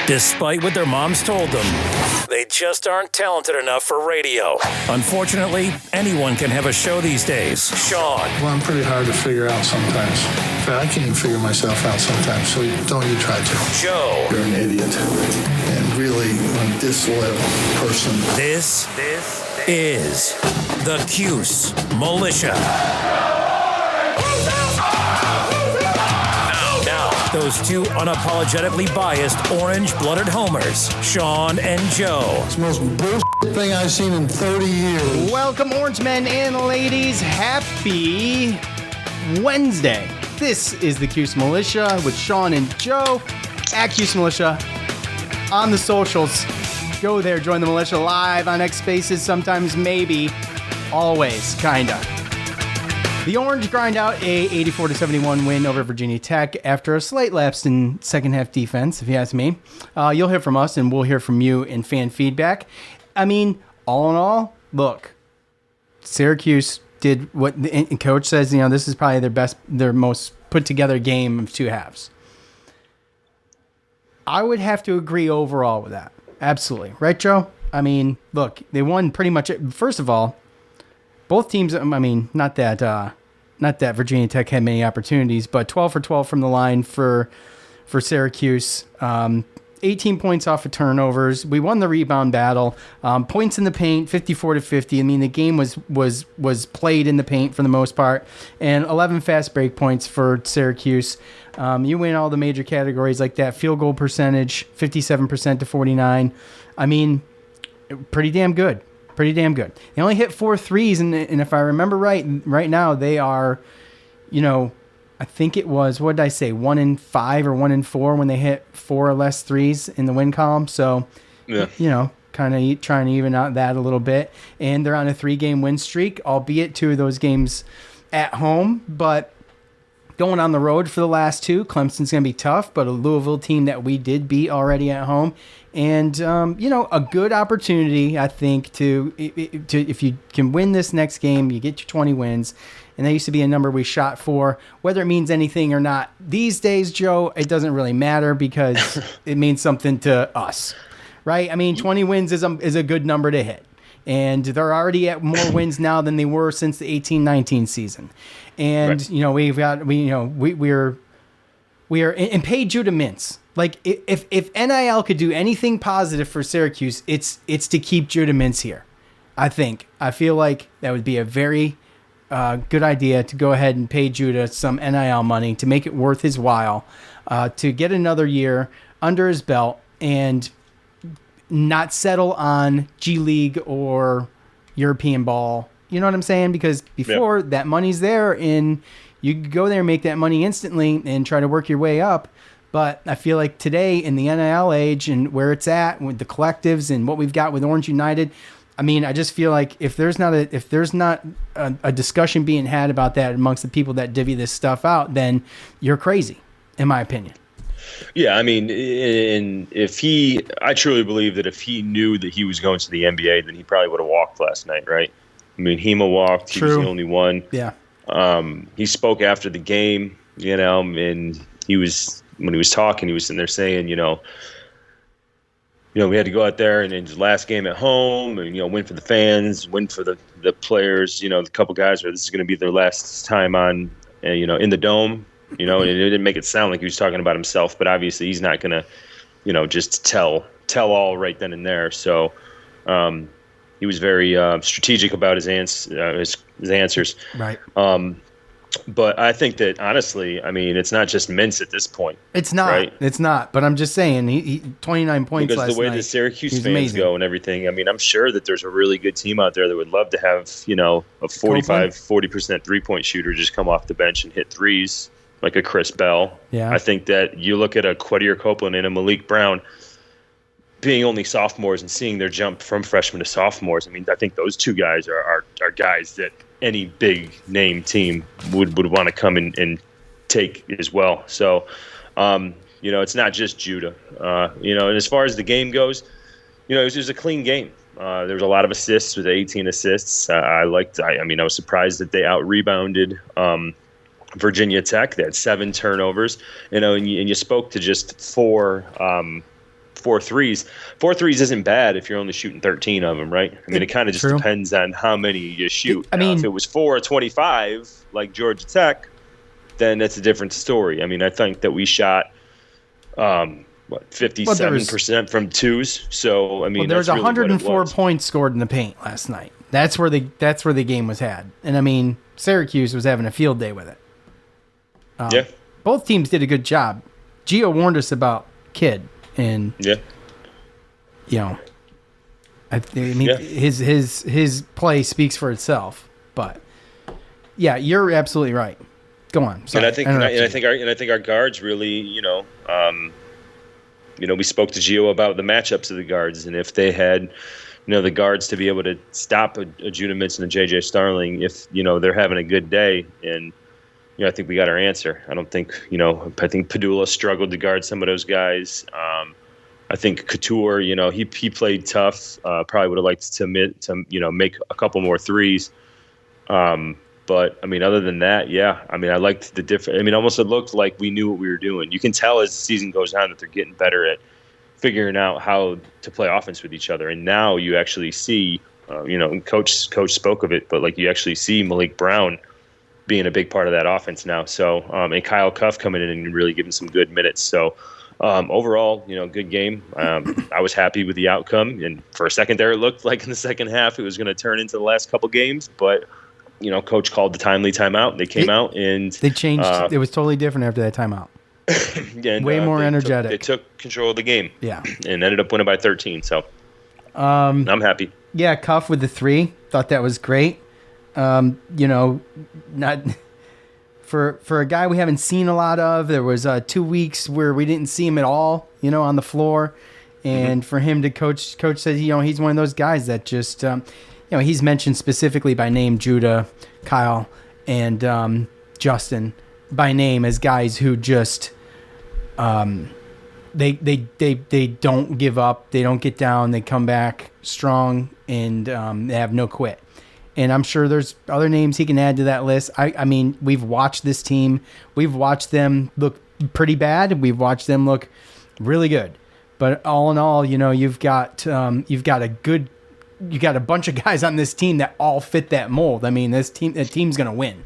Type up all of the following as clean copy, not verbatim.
Despite what their moms told them, they just aren't talented enough for radio. Unfortunately, anyone can have a show these days. Sean. Well, I'm pretty hard to figure out sometimes. In fact, I can't even figure myself out sometimes, so don't you try to. Joe. You're an idiot and really a disloyal person. This is the Cuse Militia. Now, those two unapologetically biased, orange-blooded homers, Sean and Joe. It's the most bullshit thing I've seen in 30 years. Welcome, orange men and ladies. Happy Wednesday. This is the Cuse Militia with Sean and Joe at Cuse Militia on the socials. Go there, join the militia live on X Spaces, sometimes, maybe, always, kinda. The Orange grind out a 84-71 win over Virginia Tech after a slight lapse in second half defense, if you ask me. You'll hear from us, and we'll hear from you in fan feedback. I mean, all in all, look, Syracuse did what the coach says. You know, this is probably their most put together game of two halves. I would have to agree overall with that. Absolutely. Right, Joe? I mean, look, they won pretty much. First of all, both teams, I mean, not that Virginia Tech had many opportunities, but 12 for 12 from the line for Syracuse. 18 points off of turnovers. We won the rebound battle. Points in the paint, 54-50. I mean, the game was played in the paint for the most part. And 11 fast break points for Syracuse. You win all the major categories like that. Field goal percentage, 57% to 49. I mean, pretty damn good. Pretty damn good. They only hit 4 threes, and if I remember right now they are, you know, I think it was, what did I say, 1 in 5 or 1 in 4 when they hit 4 or less threes in the win column. So, yeah, you know, kind of trying to even out that a little bit. And they're on a 3-game win streak, albeit 2 of those games at home, but going on the road for the last 2. Clemson's going to be tough, but a Louisville team that we did beat already at home. And, you know, a good opportunity, I think, to if you can win this next game, you get your 20 wins. And that used to be a number we shot for. Whether it means anything or not these days, Joe, it doesn't really matter because it means something to us, right? I mean, 20 wins is a good number to hit. And they're already at more wins now than they were since the 18-19 season. And, right. You know, we are in pay Judah Mintz. Like, if NIL could do anything positive for Syracuse, it's to keep Judah Mintz here. I feel like that would be a very good idea to go ahead and pay Judah some NIL money to make it worth his while to get another year under his belt and not settle on G League or European ball. You know what I'm saying? Because before that money's there and you could go there and make that money instantly and try to work your way up. But I feel like today in the NIL age and where it's at with the collectives and what we've got with Orange United, I mean, I just feel like if there's not a discussion being had about that amongst the people that divvy this stuff out, then you're crazy, in my opinion. Yeah, I mean, I truly believe that if he knew that he was going to the NBA, then he probably would have walked last night, right? I mean, Hema walked. True. He was the only one. Yeah. He spoke after the game, you know, and when he was talking, he was sitting there saying, you know, we had to go out there and his last game at home and, you know, win for the fans, win for the players, you know, the couple guys where this is going to be their last time on, you know, in the dome, you know, and it didn't make it sound like he was talking about himself, but obviously he's not going to, you know, just tell all right then and there. So he was very strategic about his answers. Right. But I think that, honestly, I mean, it's not just Mintz at this point. It's not. Right? It's not. But I'm just saying, he 29 points last night. Because the way the Syracuse fans amazing. Go and everything, I mean, I'm sure that there's a really good team out there that would love to have, you know, a 40% three-point shooter just come off the bench and hit threes like a Chris Bell. Yeah. I think that you look at a Quadir Copeland and a Malik Brown being only sophomores and seeing their jump from freshmen to sophomores. I mean, I think those two guys are guys that any big name team would want to come and take as well. So, you know, it's not just Judah. You know, and as far as the game goes, you know, it was a clean game. There was a lot of assists with 18 assists. I was surprised that they out-rebounded Virginia Tech. They had 7 turnovers. You know, and you spoke to just four 4 threes. 4 threes isn't bad if you're only shooting 13 of them, right? I mean, it kind of just depends on how many you shoot. If it was 4 or 25, like Georgia Tech, then that's a different story. I mean, I think that we shot 57% from twos. So I mean, there was really 104 points scored in the paint last night. That's where the game was had. And I mean, Syracuse was having a field day with it. Both teams did a good job. Gio warned us about Kidd, and I mean his play speaks for itself. But yeah, you're absolutely right. Go on. Sorry, and I think our guards really, we spoke to Gio about the matchups of the guards, and if they had, the guards to be able to stop a Judah Mitz and a J.J. Starling, if they're having a good day, and I think we got our answer. I don't think I think Padula struggled to guard some of those guys. I think Couture, he played tough. Probably would have liked to make a couple more threes. But I mean, other than that, I mean, I liked the different. I mean, almost it looked like we knew what we were doing. You can tell as the season goes on that they're getting better at figuring out how to play offense with each other. And now you actually see, and Coach spoke of it, but like you actually see Malik Brown being a big part of that offense now. So, and Kyle Cuff coming in and really giving some good minutes. So, overall, good game. I was happy with the outcome. And for a second there, it looked like in the second half it was going to turn into the last couple games, but. Coach called the timely timeout. They came out and they changed. It was totally different after that timeout. And, way more energetic. They took control of the game. Yeah, and ended up winning by 13. So, I'm happy. Yeah, Cuff with the 3. Thought that was great. Not for a guy we haven't seen a lot of. There was 2 weeks where we didn't see him at all. On the floor, and for him to coach said he's one of those guys that just. He's mentioned specifically by name Judah, Kyle, and Justin by name as guys who just they don't give up, they don't get down, they come back strong, and they have no quit. And I'm sure there's other names he can add to that list. I mean, we've watched this team, we've watched them look pretty bad, we've watched them look really good. But all in all, you've got a bunch of guys on this team that all fit that mold. I mean, that team's going to win.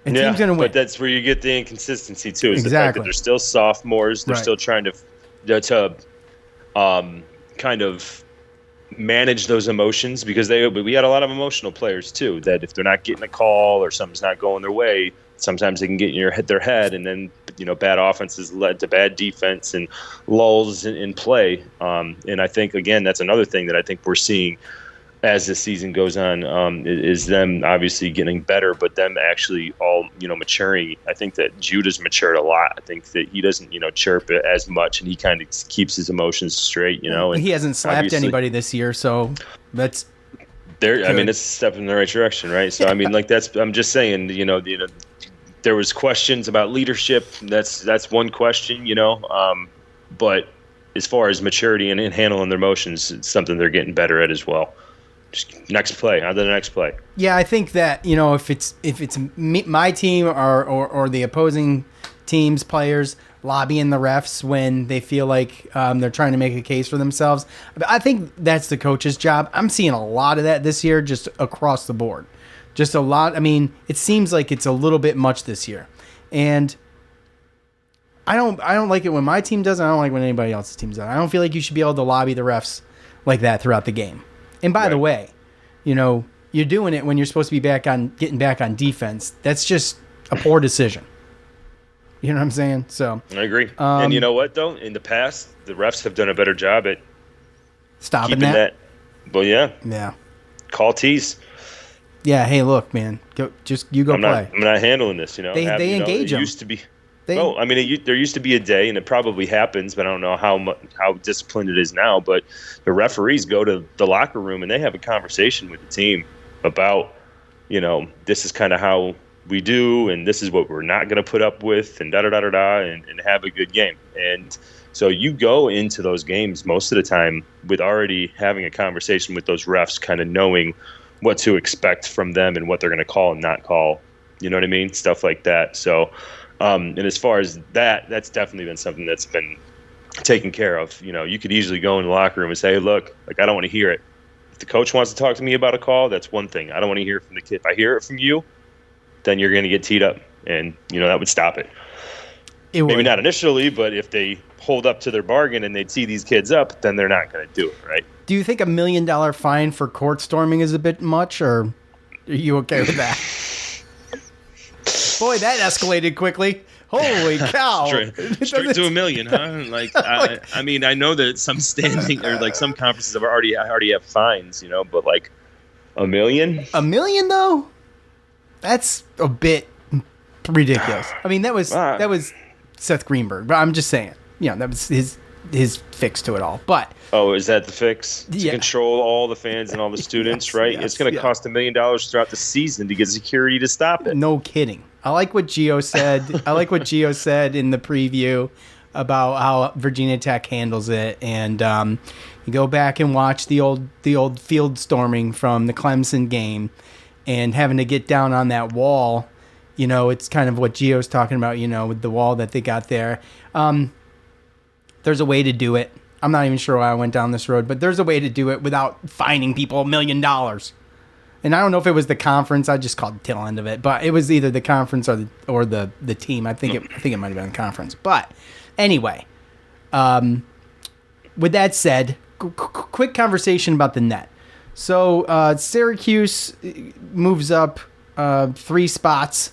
Team's going to win. But that's where you get the inconsistency too. Is the fact that they're still sophomores. They're still trying to kind of manage those emotions because we had a lot of emotional players too. That if they're not getting a call or something's not going their way, sometimes they can get in their head, and then bad offenses led to bad defense and lulls in play. And I think again that's another thing that I think we're seeing as the season goes on is them obviously getting better, but them actually all maturing. I think that Judah's matured a lot. I think that he doesn't chirp as much, and he kind of keeps his emotions straight. And he hasn't slapped anybody this year, so that's. I mean, it's a step in the right direction, right? So I mean, like I'm just saying, there was questions about leadership. That's one question, but as far as maturity and handling their emotions, it's something they're getting better at as well. Just next play, on to the next play. Yeah, I think that if it's my team or the opposing team's players lobbying the refs when they feel like they're trying to make a case for themselves, I think that's the coach's job. I'm seeing a lot of that this year, just across the board. Just a lot. I mean, it seems like it's a little bit much this year, and I don't like it when my team does it. I don't like when anybody else's team does it. I don't feel like you should be able to lobby the refs like that throughout the game. And by the way, you're doing it when you're supposed to be getting back on defense. That's just a poor decision. You know what I'm saying? So I agree. And you know what though? In the past, the refs have done a better job at stopping that. Well, yeah. Call tees. Yeah. Hey, look, man. Go play. I'm not handling this. They engage them. It used to be. There used to be a day, and it probably happens, but I don't know how disciplined it is now. But the referees go to the locker room and they have a conversation with the team about, this is kind of how we do, and this is what we're not going to put up with, and and have a good game. And so you go into those games most of the time with already having a conversation with those refs, kind of knowing what to expect from them and what they're going to call and not call. You know what I mean? Stuff like that. So. And as far as that's definitely been something that's been taken care of. You could easily go in the locker room and say, hey, look, like, I don't want to hear it. If the coach wants to talk to me about a call, that's one thing. I don't want to hear it from the kid. If I hear it from you, then you're going to get teed up. And, that would stop it. Maybe not initially, but if they hold up to their bargain and they'd see these kids up, then they're not going to do it, right? Do you think $1 million fine for court storming is a bit much, or are you okay with that? Boy, that escalated quickly. Holy cow. Straight to $1 million, huh? Like, I mean, I know that some standing or like some conferences have already have fines, but like $1 million? $1 million though? That's a bit ridiculous. I mean, that was Seth Greenberg, but I'm just saying, that was his fix to it all. But is that the fix? To control all the fans and all the students, right? Yes, it's going to cost $1 million throughout the season to get security to stop it. No kidding. I like what Gio said in the preview about how Virginia Tech handles it, and you go back and watch the old field storming from the Clemson game, and having to get down on that wall. It's kind of what Gio's talking about. With the wall that they got there. There's a way to do it. I'm not even sure why I went down this road, but there's a way to do it without fining people $1 million. And I don't know if it was the conference. I just called the tail end of it, but it was either the conference or the team. I think it might have been the conference. But anyway, with that said, quick conversation about the net. So Syracuse moves up 3 spots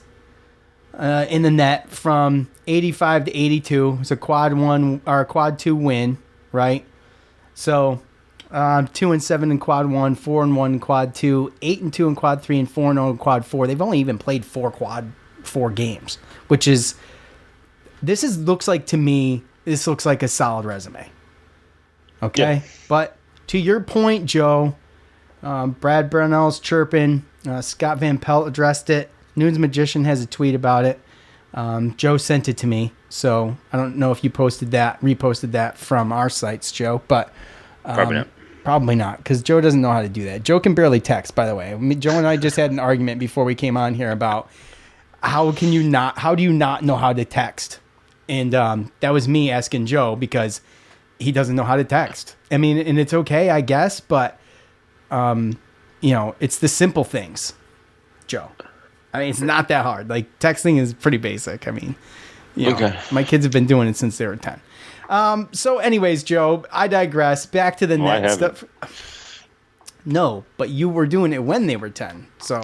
in the net from 85 to 82. It's a quad 2 win, right? So 2-7 in quad 1, 4-1 in quad 2, 8-2 in quad 3, and 4-0 in quad 4. They've only even played 4 quad 4 games, which is looks like to me, this looks like a solid resume. Okay, yeah. But to your point, Joe, Brad Brunell's chirping. Scott Van Pelt addressed it. Noon's Magician has a tweet about it. Joe sent it to me, so I don't know if you reposted that from our sites, Joe, but probably not, because Joe doesn't know how to do that. Joe can barely text, by the way. Joe and I just had an argument before we came on here about how do you not know how to text? And that was me asking Joe, because he doesn't know how to text. I mean, and it's okay, I guess, but it's the simple things, Joe. I mean, it's not that hard. Like, texting is pretty basic. I mean, my kids have been doing it since they were 10. So anyways, Joe, I digress. Back to the net stuff. No, but you were doing it when they were 10. So,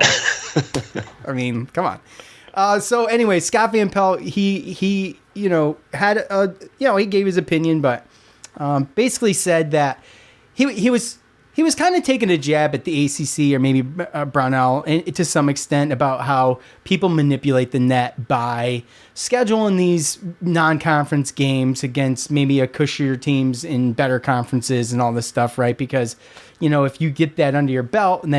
I mean, come on. So anyway, Scott Van Pelt, he had he gave his opinion, but basically said that he was kind of taking a jab at the ACC, or maybe Brownell, and to some extent, about how people manipulate the net by scheduling these non-conference games against maybe a cushier teams in better conferences and all this stuff, right? Because, if you get that under your belt he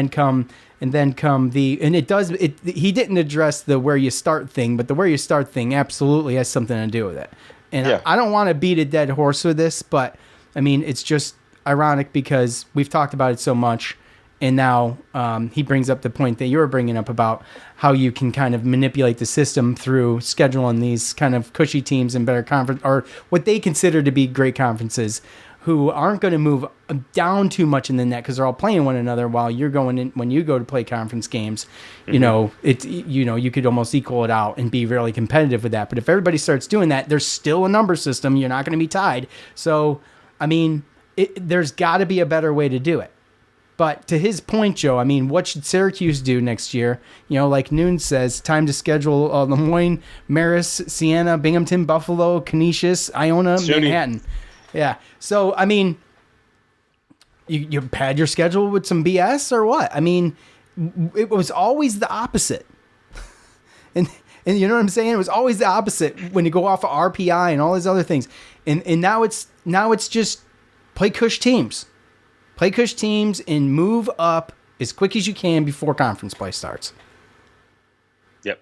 didn't address the where you start thing, but the where you start thing absolutely has something to do with it. And I don't want to beat a dead horse with this, but I mean, it's just ironic because we've talked about it so much, and now he brings up the point that you were bringing up about how you can kind of manipulate the system through scheduling these kind of cushy teams in better conference, or what they consider to be great conferences, who aren't going to move down too much in the net because they're all playing one another, while you're going in when you go to play conference games. Mm-hmm. You could almost equal it out and be really competitive with that. But if everybody starts doing that, there's still a number system. You're not going to be tied. So, I mean, there's got to be a better way to do it. But to his point, Joe, I mean, what should Syracuse do next year? Like Noon says, time to schedule Lemoyne, Marist, Siena, Binghamton, Buffalo, Canisius, Iona, SUNY. Manhattan. Yeah. So, I mean, you pad your schedule with some BS or what? I mean, it was always the opposite. And you know what I'm saying? It was always the opposite when you go off of RPI and all these other things. And now it's just play cush teams. Play cush teams and move up as quick as you can before conference play starts. Yep.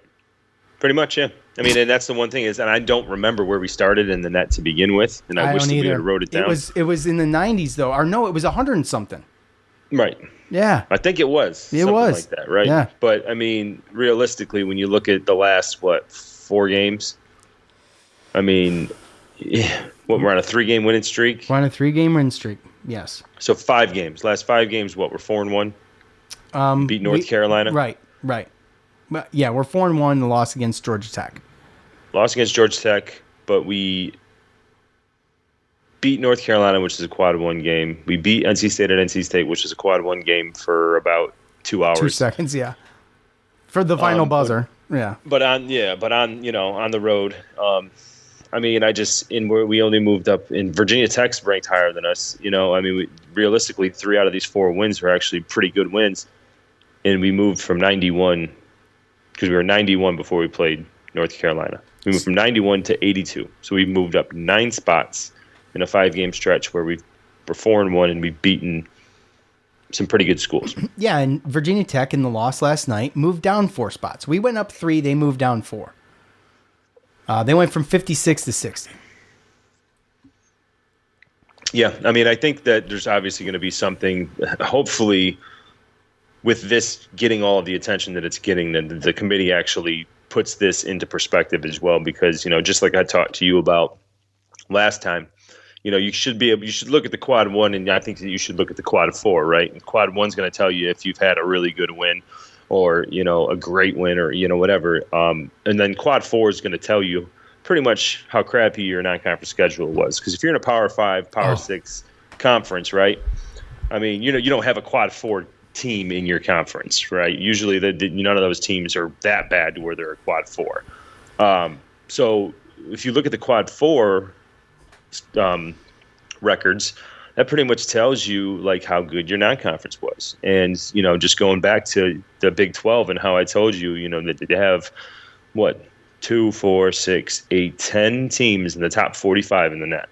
Pretty much, yeah. I mean, and that's the one thing is, and I don't remember where we started in the net to begin with, and I wish that we had wrote it down. It was in the 90s, though. Or no, it was 100 and something. Right. Yeah. I think it was. It was. Like that, right? Yeah. But, I mean, realistically, when you look at the last, 4 games, I mean, we're on a 3-game winning streak? We're on a 3-game winning streak, yes. So 5 games. Last 5 games, what? We're 4-1? Beat North Carolina? Right. But yeah, we're 4-1, the loss against Georgia Tech. Lost against Georgia Tech, but we beat North Carolina, which is a quad 1 game. We beat NC State at NC State, which is a quad 1 game for about 2 hours. 2 seconds, yeah. For the final buzzer, yeah. But on the road, we only moved up. In Virginia Tech's ranked higher than us. Realistically, 3 out of these 4 wins were actually pretty good wins, and we moved from 91 because we were 91 before we played North Carolina. We moved from 91 to 82, so we moved up 9 spots in a 5-game stretch where we're 4-1 and we've beaten some pretty good schools. Yeah, and Virginia Tech in the loss last night moved down 4 spots. We went up 3, they moved down 4. They went from 56 to 60. Yeah, I think that there's obviously going to be something, hopefully, with this getting all of the attention that it's getting, that the committee actually puts this into perspective as well, because, just like I talked to you about last time, you should look at the quad 1, and I think that you should look at the quad 4, right? And quad 1's going to tell you if you've had a really good win or, a great win or, whatever. And then quad 4 is going to tell you pretty much how crappy your non-conference schedule was. Because if you're in a Power 5, Power 6 conference, right? You don't have a quad 4 team in your conference, right? Usually none of those teams are that bad to where they're a quad 4. So if you look at the quad 4 records, that pretty much tells you like how good your non-conference was. And just going back to the Big 12 and how I told you, that they have 2, 4, 6, 8, 10 teams in the top 45 in the net.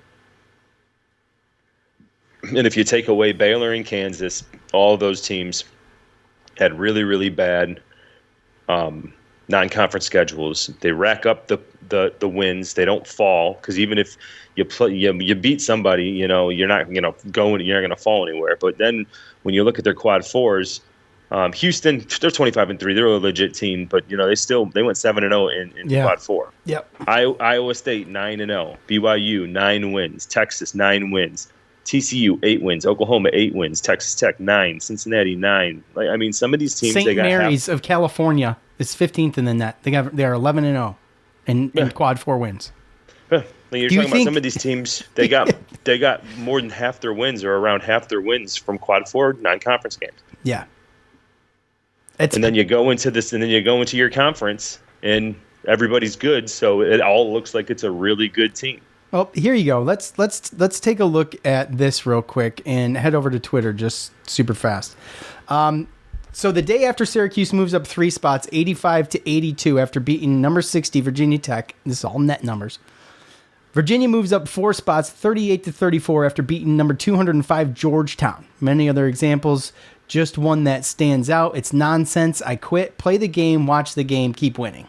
And if you take away Baylor and Kansas, all of those teams had really, really bad non-conference schedules. They rack up the wins. They don't fall, because even if you beat somebody, you're not going to fall anywhere. But then when you look at their quad 4s, Houston, they're 25-3. They're a legit team, but they went 7-0 in quad 4. Yep. Iowa State 9-0. BYU 9 wins. Texas 9 wins. TCU 8 wins. Oklahoma 8 wins. Texas Tech 9. Cincinnati 9. Some of these teams. St. Mary's of California is 15th in the net. They are 11-0 in quad 4 wins. Yeah. You're talking about some of these teams. They got more than half their wins, or around half their wins, from quad 4 non-conference games. Yeah. And then you go into this, and then you go into your conference, and everybody's good, so it all looks like it's a really good team. Well, here you go. Let's take a look at this real quick and head over to Twitter just super fast. So the day after Syracuse moves up 3 spots, 85 to 82, after beating number 60 Virginia Tech. This is all net numbers. Virginia moves up 4 spots, 38 to 34, after beating number 205 Georgetown. Many other examples. Just one that stands out. It's nonsense. I quit. Play the game. Watch the game. Keep winning.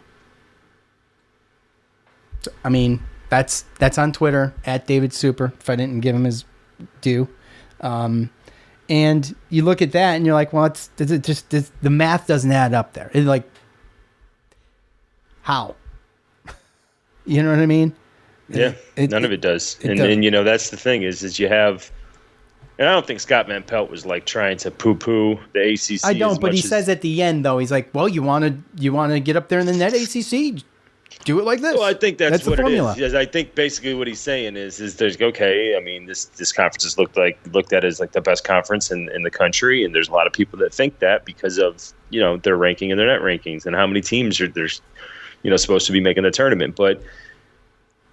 So, that's on Twitter at David Super, if I didn't give him his due. And you look at that and you're like, well, the math doesn't add up there. It's like, how? You know what I mean? Yeah, none of it does. And that's the thing is you have, and I don't think Scott Van Pelt was like trying to poo-poo the ACC. I don't, but he says at the end though, he's like, well, you want to get up there in the net ACC? Do it like this. Well, I think that's what the formula. It is. I think basically what he's saying is there's okay. This conference is looked at as like the best conference in the country, and there's a lot of people that think that because of their ranking and their net rankings and how many teams are there's supposed to be making the tournament. But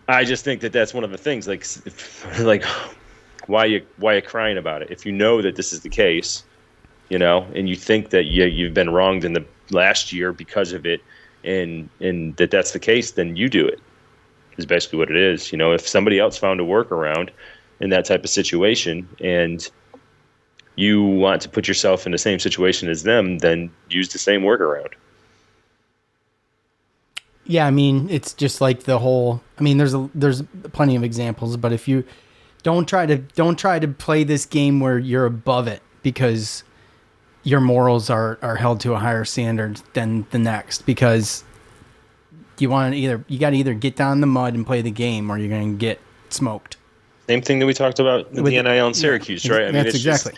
I just think that that's one of the things. Like why you crying about it if you know that this is the case, and you think that you've been wronged in the last year because of it. And that's the case, then you do it, is basically what it is. If somebody else found a workaround in that type of situation and you want to put yourself in the same situation as them, then use the same workaround. Yeah, it's just like the whole. There's plenty of examples, but if you don't try to play this game where you're above it because your morals are held to a higher standard than the next, because you got to either get down in the mud and play the game, or you're going to get smoked. Same thing that we talked about with the NIL in Syracuse, right? I mean, that's exactly.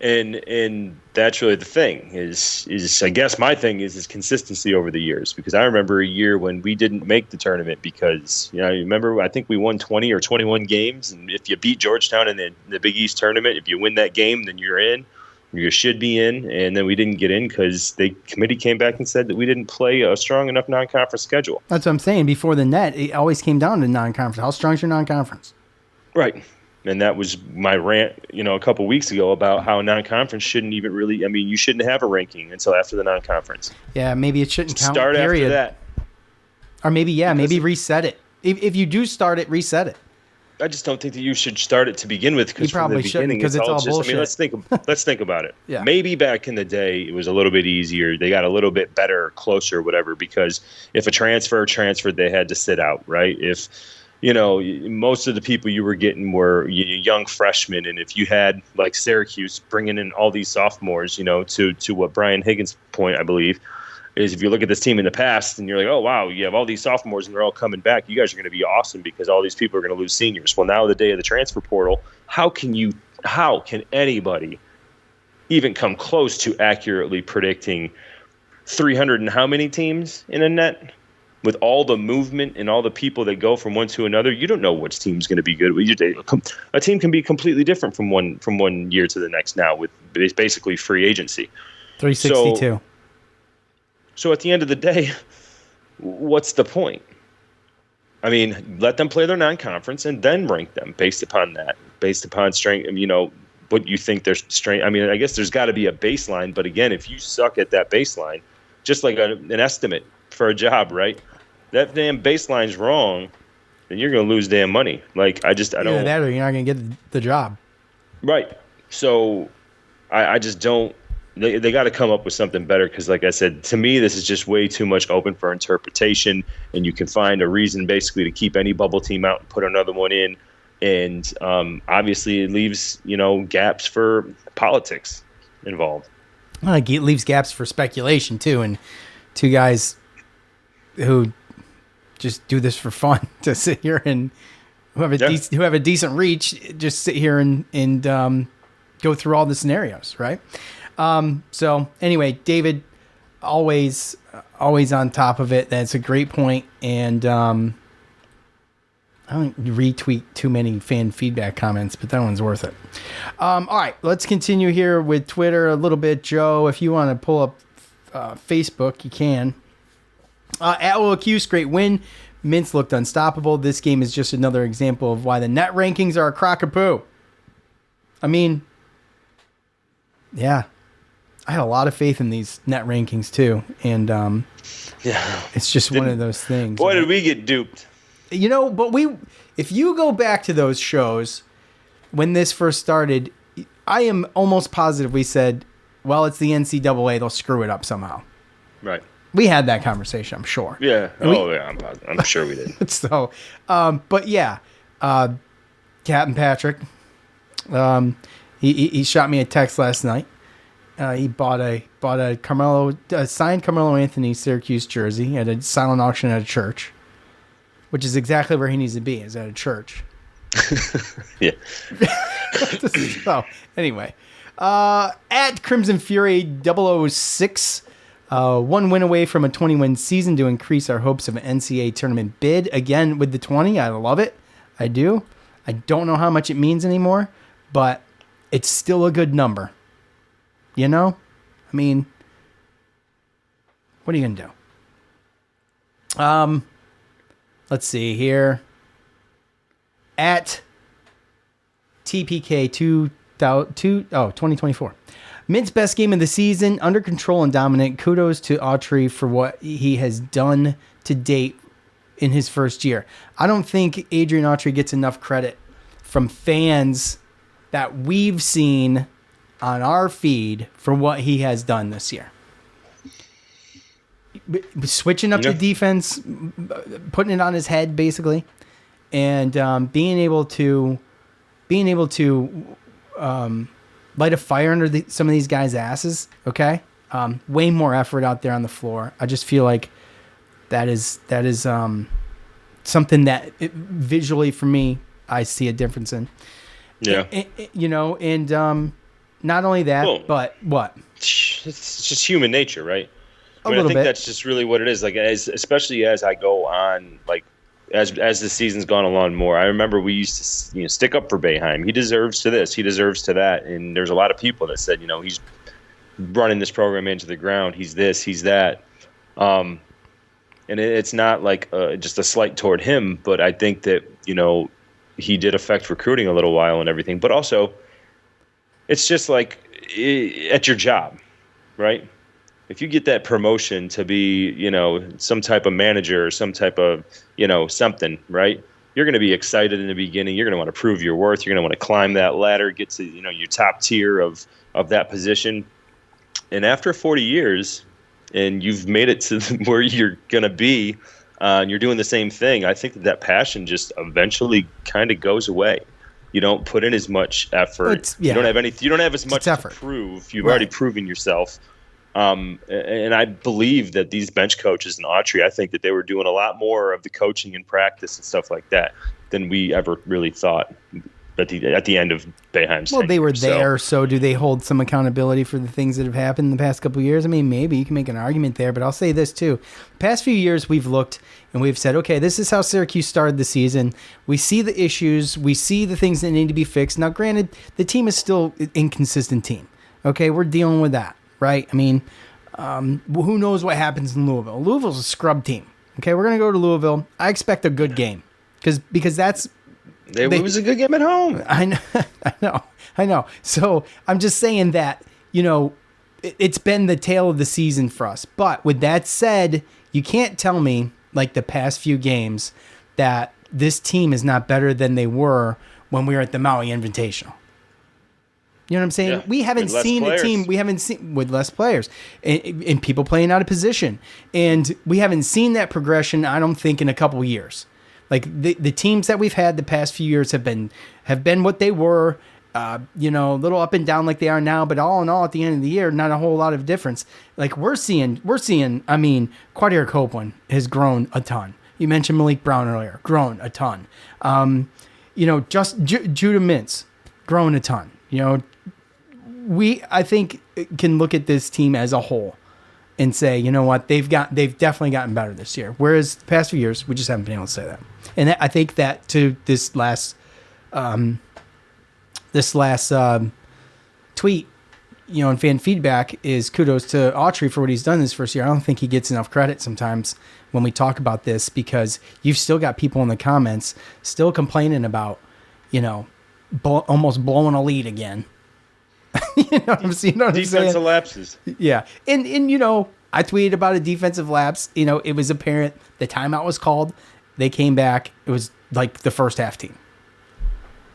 And that's really the thing is I guess my thing is consistency over the years, because I remember a year when we didn't make the tournament because, you know, I remember I think we won 20 or 21 games, and if you beat Georgetown in the Big East tournament, if you win that game, then you're in. You should be in, and then we didn't get in because the committee came back and said that we didn't play a strong enough non-conference schedule. That's what I'm saying. Before the net, it always came down to non-conference. How strong is your non-conference? Right. And that was my rant, you know, a couple weeks ago about how non-conference shouldn't even really, I mean, you shouldn't have a ranking until after the non-conference. Yeah, maybe it shouldn't count. Start after that. Or maybe reset it. If you do start it, reset it. I just don't think that you should start it to begin with, because from the beginning because it's all just, bullshit. I mean, let's think about it. Yeah. Maybe back in the day it was a little bit easier. They got a little bit better, closer, whatever, because if a transfer transferred, they had to sit out, right? If, you know, most of the people you were getting were young freshmen, and if you had, like, Syracuse bringing in all these sophomores, you know, to what Brian Higgins' point, I believe, is if you look at this team in the past and you're like, oh, wow, you have all these sophomores and they're all coming back, you guys are going to be awesome because all these people are going to lose seniors. Well, now the day of the transfer portal, how can anybody even come close to accurately predicting 300 and how many teams in a net? With all the movement and all the people that go from one to another, you don't know which team's going to be good. A team can be completely different from one year to the next now with basically free agency. 362. So at the end of the day, what's the point? I mean, let them play their non-conference and then rank them based upon that, based upon strength, you know, what you think their strength. I mean, I guess there's got to be a baseline. But again, if you suck at that baseline, just like an estimate for a job, right? That damn baseline's wrong, then you're going to lose damn money. Like, I don't. Either that or you're not going to get the job. Right. So I just don't. They got to come up with something better, because, like I said, to me, this is just way too much open for interpretation, and you can find a reason basically to keep any bubble team out and put another one in, and obviously it leaves, you know, gaps for politics involved. Well, it leaves gaps for speculation too, and two guys who just do this for fun to sit here and who have a decent reach, just sit here and go through all the scenarios, right? So anyway, David, always on top of it. That's a great point. And, I don't retweet too many fan feedback comments, but that one's worth it. All right, let's continue here with Twitter a little bit. Joe, if you want to pull up, Facebook, you can. At Cuse, great win. Mintz looked unstoppable. This game is just another example of why the net rankings are a crock of poo. I mean, yeah. I had a lot of faith in these net rankings too, and it's just one of those things. Boy, did we get duped! You know, but if you go back to those shows when this first started, I am almost positive we said, "Well, it's the NCAA; they'll screw it up somehow." Right. We had that conversation, I'm sure. Yeah. I'm sure we did. So, but yeah, Captain Patrick, he shot me a text last night. He bought a signed Carmelo Anthony Syracuse jersey at a silent auction at a church, which is exactly where he needs to be, is at a church. Yeah. So anyway, at Crimson Fury 006, one win away from a 20-win season to increase our hopes of an NCAA tournament bid. Again with the 20, I love it. I do. I don't know how much it means anymore, but it's still a good number. You know? I mean, what are you going to do? Let's see here. At TPK 2024. Mint's best game of the season, under control and dominant. Kudos to Autry for what he has done to date in his first year. I don't think Adrian Autry gets enough credit from fans that we've seen on our feed for what he has done this year. Switching up the defense, putting it on his head basically, and being able to light a fire under some of these guys' asses. Okay, way more effort out there on the floor. I just feel like that is something that visually for me, I see a difference in. Yeah. And not only that, but what? It's just human nature, right? I think that's just really what it is. Like, especially as I go on, like, as the season's gone along more, I remember we used to stick up for Boeheim. He deserves to this. He deserves to that. And there's a lot of people that said, he's running this program into the ground. He's this. He's that. And it's not like just a slight toward him, but I think that he did affect recruiting a little while and everything. But also, it's just like at your job, right? If you get that promotion to be, some type of manager or some type of, something, right? You're going to be excited in the beginning. You're going to want to prove your worth. You're going to want to climb that ladder, get to, your top tier of that position. And after 40 years, and you've made it to where you're going to be, and you're doing the same thing, I think that passion just eventually kind of goes away. You don't put in as much effort. You don't have as much effort to prove. You've already proven yourself. And I believe that these bench coaches in Autry, I think that they were doing a lot more of the coaching and practice and stuff like that than we ever really thought at the end of Boeheim's tenure. They were there, so do they hold some accountability for the things that have happened in the past couple of years? I mean, maybe you can make an argument there, but I'll say this too. The past few years we've looked and we've said, okay, this is how Syracuse started the season. We see the issues. We see the things that need to be fixed. Now, granted, the team is still an inconsistent team. Okay, we're dealing with that. Right? I mean, who knows what happens in Louisville? Louisville's a scrub team. Okay, we're going to go to Louisville. I expect a good game because that's... It was a good game at home. I know. So I'm just saying that, it's been the tale of the season for us. But with that said, you can't tell me, like the past few games, that this team is not better than they were when we were at the Maui Invitational. You know what I'm saying? Yeah, we haven't seen a team. We haven't seen with less players and people playing out of position, and we haven't seen that progression. I don't think in a couple of years. Like the teams that we've had the past few years have been what they were. A little up and down like they are now, but all in all, at the end of the year, not a whole lot of difference. Like we're seeing. I mean, Quadir Copeland has grown a ton. You mentioned Malik Brown earlier, grown a ton. Just Judah Mintz, grown a ton. I think can look at this team as a whole and say, you know what, they've definitely gotten better this year. Whereas the past few years, we just haven't been able to say that. And I think that to this last tweet, and fan feedback is kudos to Autry for what he's done this first year. I don't think he gets enough credit sometimes when we talk about this because you've still got people in the comments still complaining about, almost blowing a lead again. You know what I'm saying? Defensive lapses. Yeah. And I tweeted about a defensive lapse. It was apparent the timeout was called. They came back. It was like the first half team.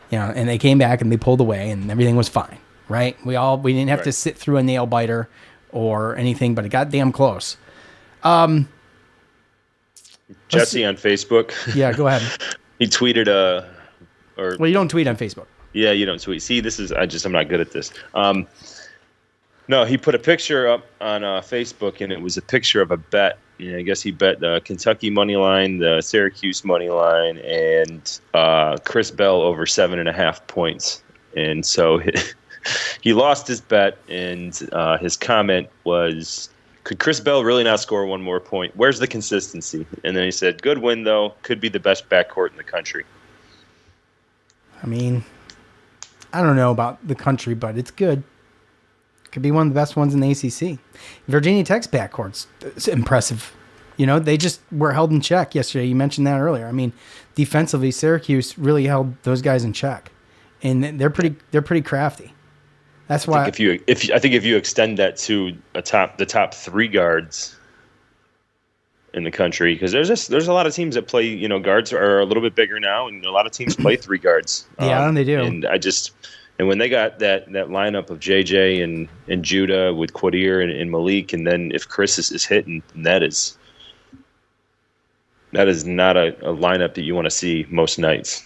And they came back and they pulled away and everything was fine. Right? We didn't have to sit through a nail biter or anything, but it got damn close. Jesse on Facebook. Yeah, go ahead. He tweeted Well, you don't tweet on Facebook. Yeah, you don't tweet. See, I'm not good at this. No, he put a picture up on Facebook, and it was a picture of a bet. I guess he bet the Kentucky money line, the Syracuse money line, and Chris Bell over 7.5 points. And so he lost his bet, and his comment was, could Chris Bell really not score one more point? Where's the consistency? And then he said, good win, though. Could be the best backcourt in the country. I mean, I don't know about the country, but it's good. Could be one of the best ones in the ACC. Virginia Tech's backcourt's impressive. They just were held in check yesterday. You mentioned that earlier. I mean, defensively, Syracuse really held those guys in check, and they're pretty crafty. That's why I think if you extend that to the top three guards in the country, because there's a lot of teams that play, guards are a little bit bigger now, and a lot of teams play three guards. Yeah, they do. And when they got that lineup of JJ and Judah with Quadir and Malik, and then if Chris is hitting, that is not a lineup that you want to see most nights.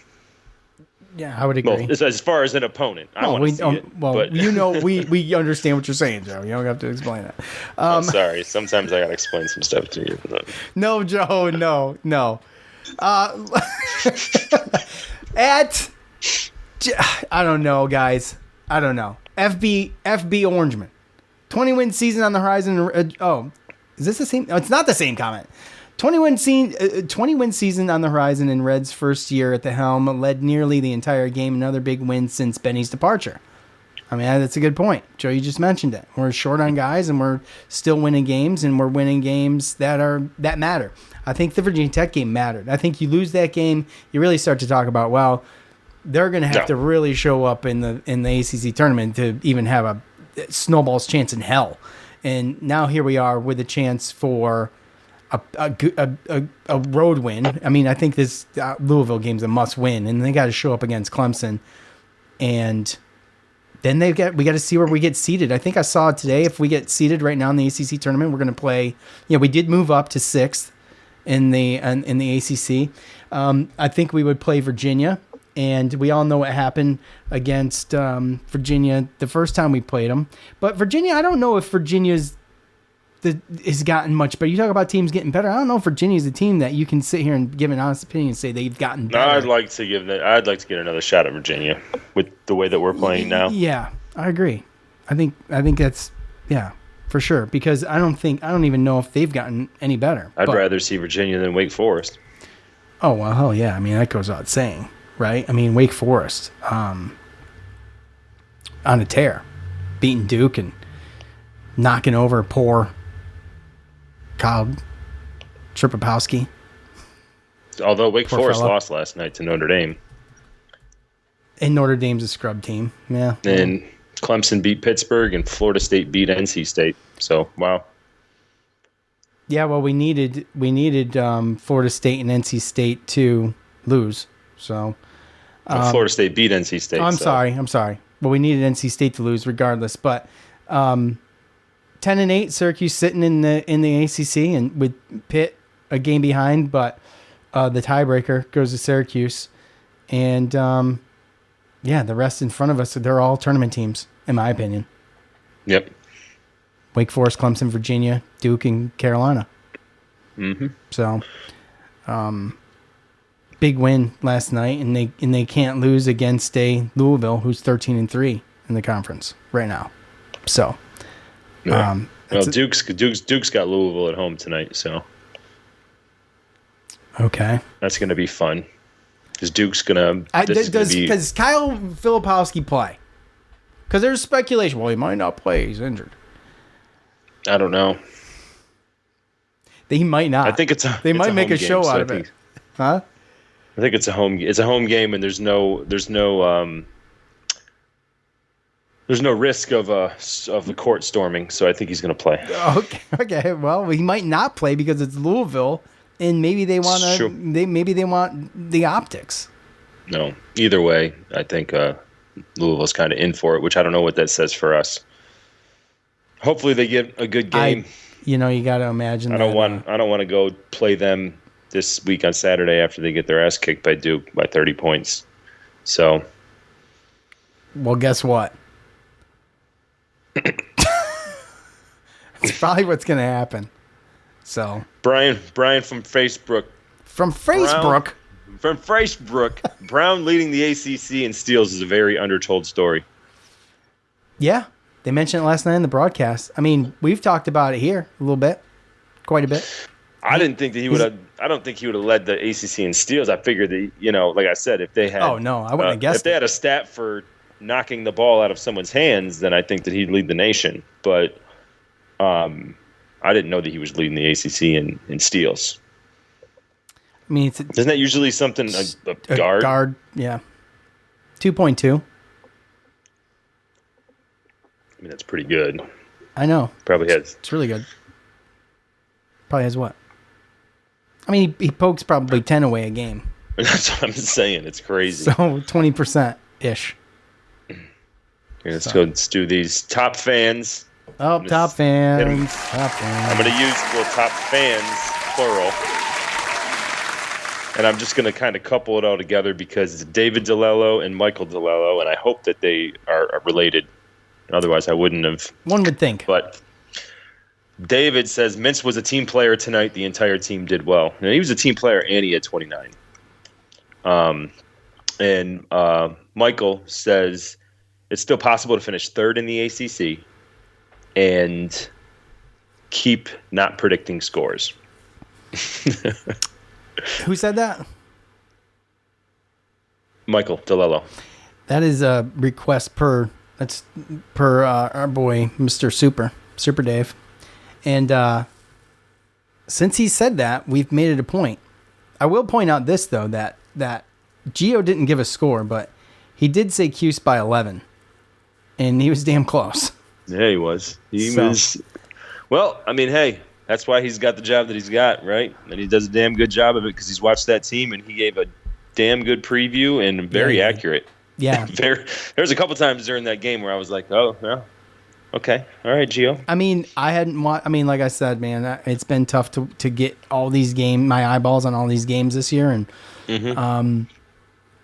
Yeah, I would agree. Well, as far as an opponent, I want to see it. But we understand what you're saying, Joe. You don't have to explain it. I'm sorry. Sometimes I got to explain some stuff to you. No, Joe, no. I don't know, guys. I don't know. FB Orangeman. 20-win season on the horizon. Is this the same? Oh, it's not the same comment. 20-win season on the horizon in Red's first year at the helm, led nearly the entire game. Another big win since Benny's departure. I mean, that's a good point. Joe, you just mentioned it. We're short on guys, and we're still winning games, and we're winning games that matter. I think the Virginia Tech game mattered. I think you lose that game, you really start to talk about, well, they're going to have to really show up in the ACC tournament to even have a snowball's chance in hell. And now here we are with a chance for a road win. I mean, I think this Louisville game's a must win, and they got to show up against Clemson, and then we got to see where we get seated. I think I saw it today. If we get seated right now in the ACC tournament, we're going to play. We did move up to 6th in the ACC. I think we would play Virginia, and we all know what happened against Virginia the first time we played them. But Virginia, I don't know if Virginia's has gotten much better. You talk about teams getting better. I don't know if Virginia's a team that you can sit here and give an honest opinion and say they've gotten better. No, I'd like to get another shot at Virginia with the way that we're playing now. Yeah, I agree. I think that's for sure, because I don't even know if they've gotten any better. I'd rather see Virginia than Wake Forest. Oh, well, hell yeah. I mean, that goes without saying, right? I mean, Wake Forest on a tear, beating Duke and knocking over poor Kyle Tripopowski. Although Wake Forest lost last night to Notre Dame. And Notre Dame's a scrub team. Yeah. And Clemson beat Pittsburgh and Florida State beat NC State. So, wow. Yeah, well, we needed Florida State and NC State to lose. So Florida State beat NC State. I'm sorry. Well, we needed NC State to lose regardless, but 10-8, Syracuse sitting in the ACC, and with Pitt a game behind, but the tiebreaker goes to Syracuse, and the rest in front of us, they're all tournament teams, in my opinion. Yep. Wake Forest, Clemson, Virginia, Duke, and Carolina. Mm-hmm. So, big win last night, and they can't lose against a Louisville who's 13-3 in the conference right now. So. Yeah. Well, Duke's got Louisville at home tonight, so okay, that's going to be fun. Because Duke's going to. Does Kyle Filipowski play? Because there's speculation. Well, he might not play. He's injured. I don't know. He might not. I think they might make a show out of it. Huh? I think it's a home game, and there's no risk of the court storming, so I think he's going to play. Okay. Well, he might not play because it's Louisville, and maybe they want to. Maybe they want the optics. No, either way, I think Louisville's kind of in for it, which I don't know what that says for us. Hopefully, they get a good game. You got to imagine. I don't want to go play them this week on Saturday after they get their ass kicked by Duke by 30 points. So, well, guess what? It's probably what's going to happen. So Brian from Facebook. From Facebook. Brown leading the ACC in steals is a very undertold story. Yeah, they mentioned it last night in the broadcast. I mean, we've talked about it here a little bit, quite a bit. I didn't think that he would have. I don't think he would have led the ACC in steals. I figured that like I said, if they had. Oh no, I wouldn't have guessed. If they had a stat for knocking the ball out of someone's hands, then I think that he'd lead the nation. But I didn't know that he was leading the ACC in steals. I mean, isn't that usually something a guard? Guard, yeah. 2.2. I mean, that's pretty good. I know. Probably has. It's really good. Probably has what? I mean, he pokes probably 10 away a game. That's what I'm saying. It's crazy. So 20%-ish. Let's do these top fans. Oh, top fans. I'm going to use top fans, plural. And I'm just going to kind of couple it all together because it's David DeLello and Michael DeLello, and I hope that they are related. Otherwise, I wouldn't have. One would think. But David says, Mintz was a team player tonight. The entire team did well. And he was a team player, and he had 29. And Michael says it's still possible to finish third in the ACC and keep not predicting scores. Who said that? Michael DeLello. That is a request per our boy Mr. Super Dave, and since he said that, we've made it a point. I will point out this though, that Gio didn't give a score, but he did say Cuse by 11, and he was damn close. Yeah, he was. He was. Well, I mean, hey, that's why he's got the job that he's got, right? And he does a damn good job of it because he's watched that team and he gave a damn good preview and very accurate. Yeah. There's a couple times during that game where I was like, oh, well, okay. All right, Gio. I mean, like I said, man, it's been tough to get all these my eyeballs on all these games this year. And,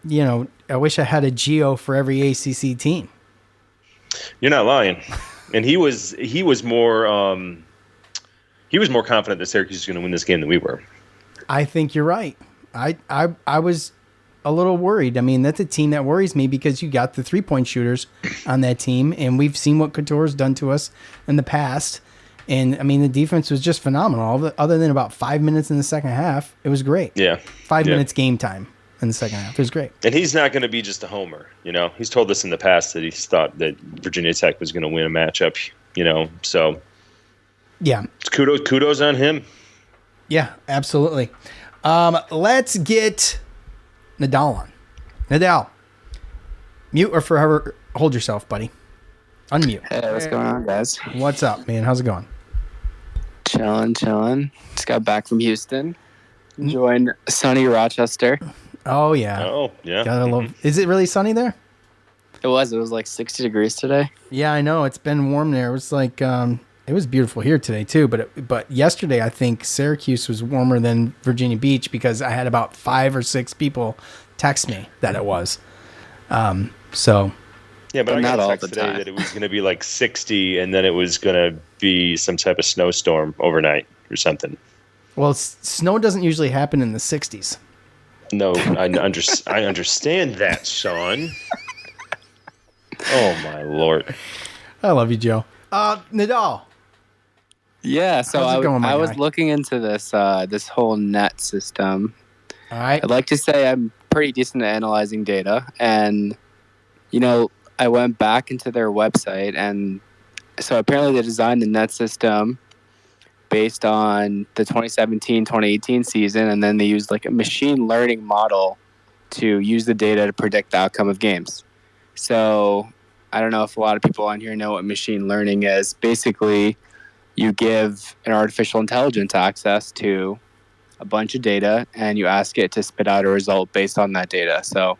you know, I wish I had a Gio for every ACC team. You're not lying. And he was more confident that Syracuse was going to win this game than we were. I think you're right. I was a little worried. I mean, that's a team that worries me because you got the 3-point shooters on that team, and we've seen what Couture's done to us in the past. And I mean, the defense was just phenomenal. Other than about 5 minutes in the second half, it was great. Yeah, 5 minutes game time in the second half. It was great. And he's not going to be just a homer. You know, he's told us in the past that he thought that Virginia Tech was going to win a matchup. You know, so yeah, it's kudos on him. Yeah, absolutely. Let's get Nadal on. Nadal, mute or forever hold yourself, buddy. Unmute. Hey, what's going on, guys? What's up, man? How's it going? Chilling. Just got back from Houston. Enjoying sunny Rochester. Oh, yeah. Oh, yeah. Gotta love. Is it really sunny there? It was like 60 degrees today. Yeah, I know. It's been warm there. It was like, it was beautiful here today, too. But yesterday, I think Syracuse was warmer than Virginia Beach because I had about 5 or 6 people text me that it was. So... Yeah, but I got a text today that it was going to be like 60, and then it was going to be some type of snowstorm overnight or something. Well, snow doesn't usually happen in the 60s. No, I understand that, Sean. Oh, my Lord. I love you, Joe. Nadal. Yeah, so I was looking into this this whole net system. All right. I'd like to say I'm pretty decent at analyzing data, and, you know, I went back into their website, and so apparently they designed the net system based on the 2017-2018 season, and then they used like a machine learning model to use the data to predict the outcome of games. So I don't know if a lot of people on here know what machine learning is. Basically, you give an artificial intelligence access to a bunch of data, and you ask it to spit out a result based on that data. So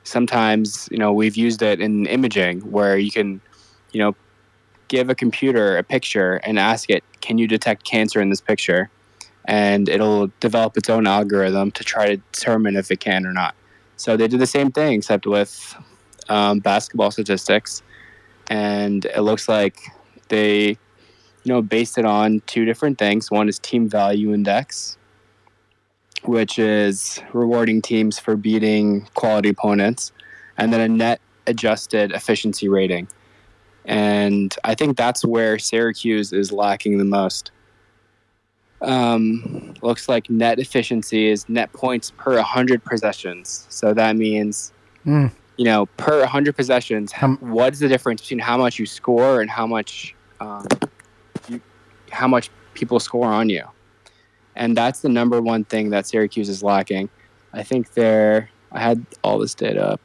sometimes, you know, we've used it in imaging where you can, you know, give a computer a picture and ask it, can you detect cancer in this picture? And it'll develop its own algorithm to try to determine if it can or not. So they did the same thing, except with basketball statistics. And it looks like they, you know, based it on 2 different things. One is team value index, which is rewarding teams for beating quality opponents, and then a net adjusted efficiency rating. And I think that's where Syracuse is lacking the most. Looks like net efficiency is net points per 100 possessions. So that means, you know, per 100 possessions, what's the difference between how much you score and how much people score on you? And that's the number one thing that Syracuse is lacking. I think I had all this data up.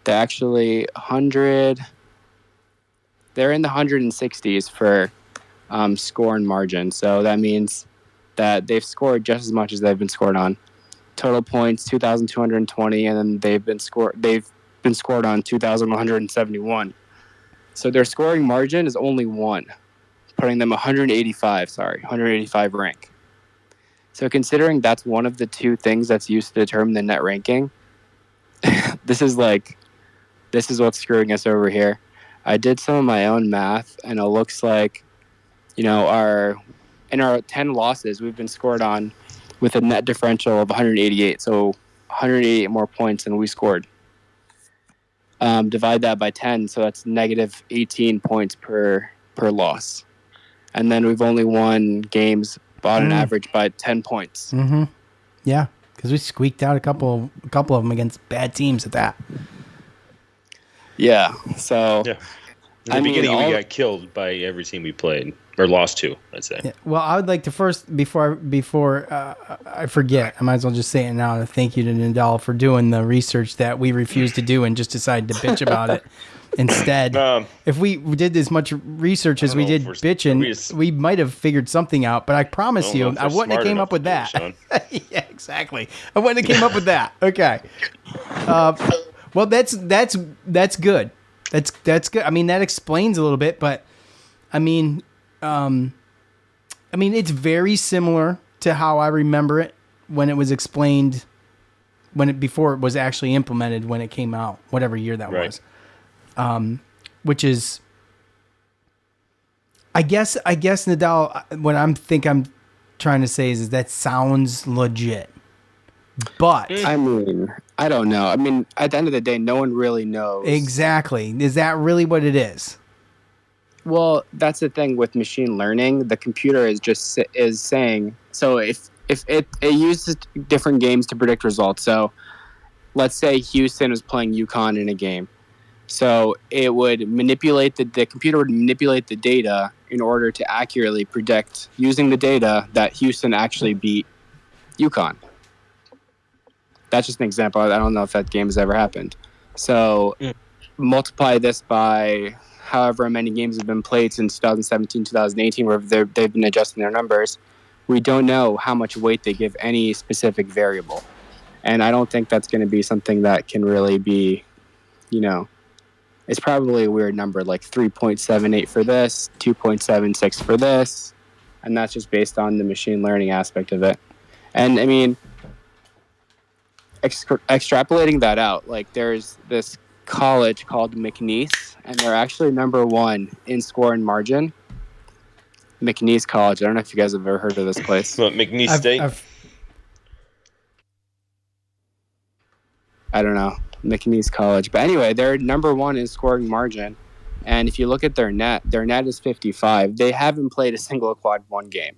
They're actually they're in the 160s for score and margin. So that means that they've scored just as much as they've been scored on. Total points, 2,220, and then they've been scored on 2,171. So their scoring margin is only 1, putting them 185 rank. So considering that's one of the 2 things that's used to determine the net ranking, this is what's screwing us over here. I did some of my own math, and it looks like, you know, in our 10 losses, we've been scored on with a net differential of 188. So 188 more points than we scored divide that by 10, so that's negative 18 points per loss. And then we've only won games on an average by 10 points. Mm-hmm. Yeah, because we squeaked out a couple of them against bad teams at that. Yeah, so... Yeah. In the beginning, we got killed by every team we played, or lost to, I'd say. Yeah. Well, I would like to first, before I forget, I might as well just say it now. Thank you to Nadal for doing the research that we refused to do and just decided to bitch about it instead. If we did as much research as we did bitching, we might have figured something out. But I promise you, I wouldn't have came up with that. Yeah, exactly. I wouldn't have came up with that. Okay. Well, that's good. That's good. I mean, that explains a little bit, but I mean, it's very similar to how I remember it when it was explained, before it was actually implemented when it came out, whatever year that was. Which is, I guess Nadal. What I'm trying to say is that sounds legit, but I mean, I don't know. I mean, at the end of the day, no one really knows. Exactly. Is that really what it is? Well, that's the thing with machine learning. The computer is saying, so if it uses different games to predict results. So let's say Houston was playing UConn in a game. So it would the computer would manipulate the data in order to accurately predict, using the data, that Houston actually beat UConn. That's just an example. I don't know if that game has ever happened. So multiply this by however many games have been played since 2017, 2018, where they've been adjusting their numbers. We don't know how much weight they give any specific variable. And I don't think that's going to be something that can really be, it's probably a weird number, like 3.78 for this, 2.76 for this. And that's just based on the machine learning aspect of it. And I mean, extrapolating that out, like there's this college called McNeese, and they're actually number 1 in score and margin. McNeese College. I don't know if you guys have ever heard of this place. What, McNeese State? I don't know. McNeese College. But anyway, they're number 1 in scoring margin. And if you look at their net is 55. They haven't played a single quad 1 game.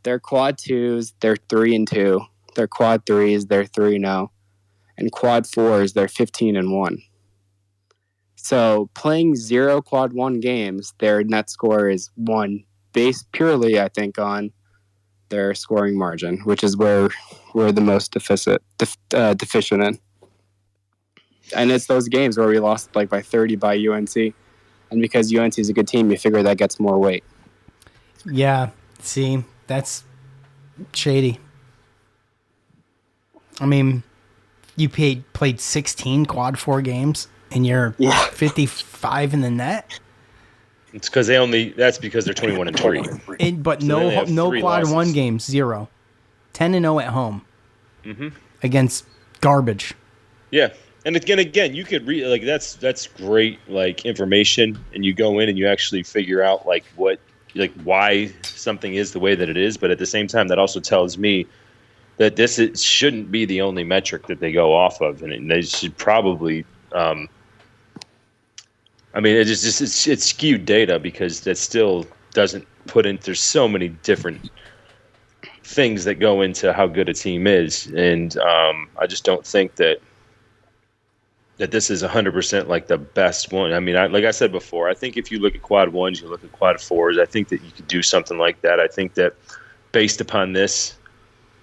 Their quad 2s, they're 3-2. Their quad 3s, they're 3-0. And quad 4s, they're 15-1. So playing 0 quad 1 games, their net score is 1, based purely, I think, on their scoring margin, which is where we're the most deficient in. And it's those games where we lost by 30 by UNC. And because UNC is a good team, you figure that gets more weight. Yeah, see, that's shady. I mean, you played 16 quad 4 games and you're 55 in the net. It's because that's because they're 21-3. But so no quad losses. 1 games, 0. 10-0 at home. Mm-hmm. Against garbage. Yeah. And again, you could read that's great information, and you go in and you actually figure out why something is the way that it is. But at the same time, that also tells me that this shouldn't be the only metric that they go off of, and they should probably. It's skewed data because that still doesn't put in. There's so many different things that go into how good a team is, and I just don't think that this is 100% the best one. I mean, like I said before, I think if you look at quad 1s, you look at quad 4s, I think that you could do something like that. I think that based upon this,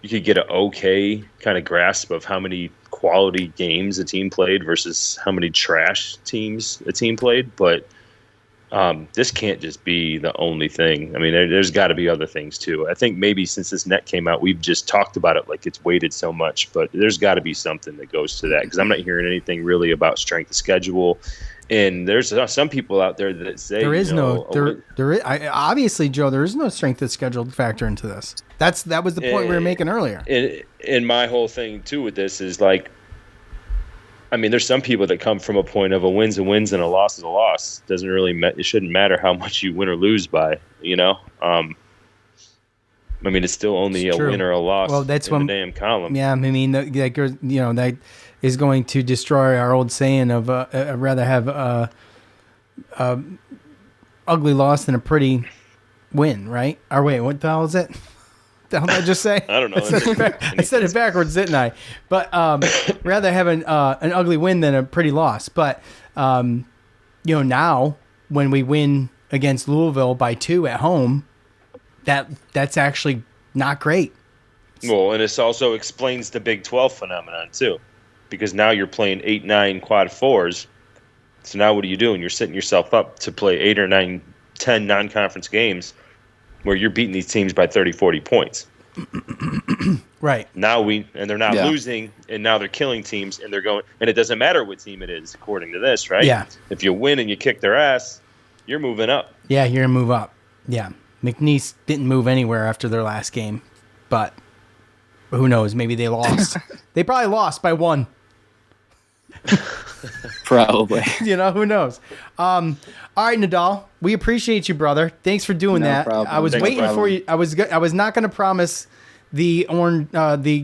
you could get an okay kind of grasp of how many quality games a team played versus how many trash teams a team played. But this can't just be the only thing. I mean, there's got to be other things too. I think maybe since this net came out, we've just talked about it like it's weighted so much, but there's got to be something that goes to that, because I'm not hearing anything really about strength of schedule. And there's some people out there that say there is obviously, Joe, there is no strength of schedule factor into this. That was the point we were making earlier. And my whole thing too with this is there's some people that come from a point of a win's a win and a loss is a loss. Doesn't really it shouldn't matter how much you win or lose by, it's still only a win or a loss. Well, that's in the damn column. Yeah, is going to destroy our old saying of I'd rather have a ugly loss than a pretty win, right? Or wait, what the hell is it? The hell did I just say? I don't know. I said it backwards, didn't I? But rather have an ugly win than a pretty loss. But now when we win against Louisville by 2 at home, that's actually not great. Well, and this also explains the Big 12 phenomenon too, because now you're playing 8-9 quad fours. So now what are you doing? You're setting yourself up to play 8 or 9, 10 non-conference games where you're beating these teams by 30, 40 points. Right. Now they're not losing, and now they're killing teams, and they're going, and it doesn't matter what team it is, according to this, right? Yeah. If you win and you kick their ass, you're moving up. Yeah, you're going to move up. Yeah. McNeese didn't move anywhere after their last game, but who knows? Maybe they lost. They probably lost by 1. Probably. Who knows? All right, Nadal, we appreciate you, brother. Thanks for doing that. Problem. I was waiting for you. I was not going to promise the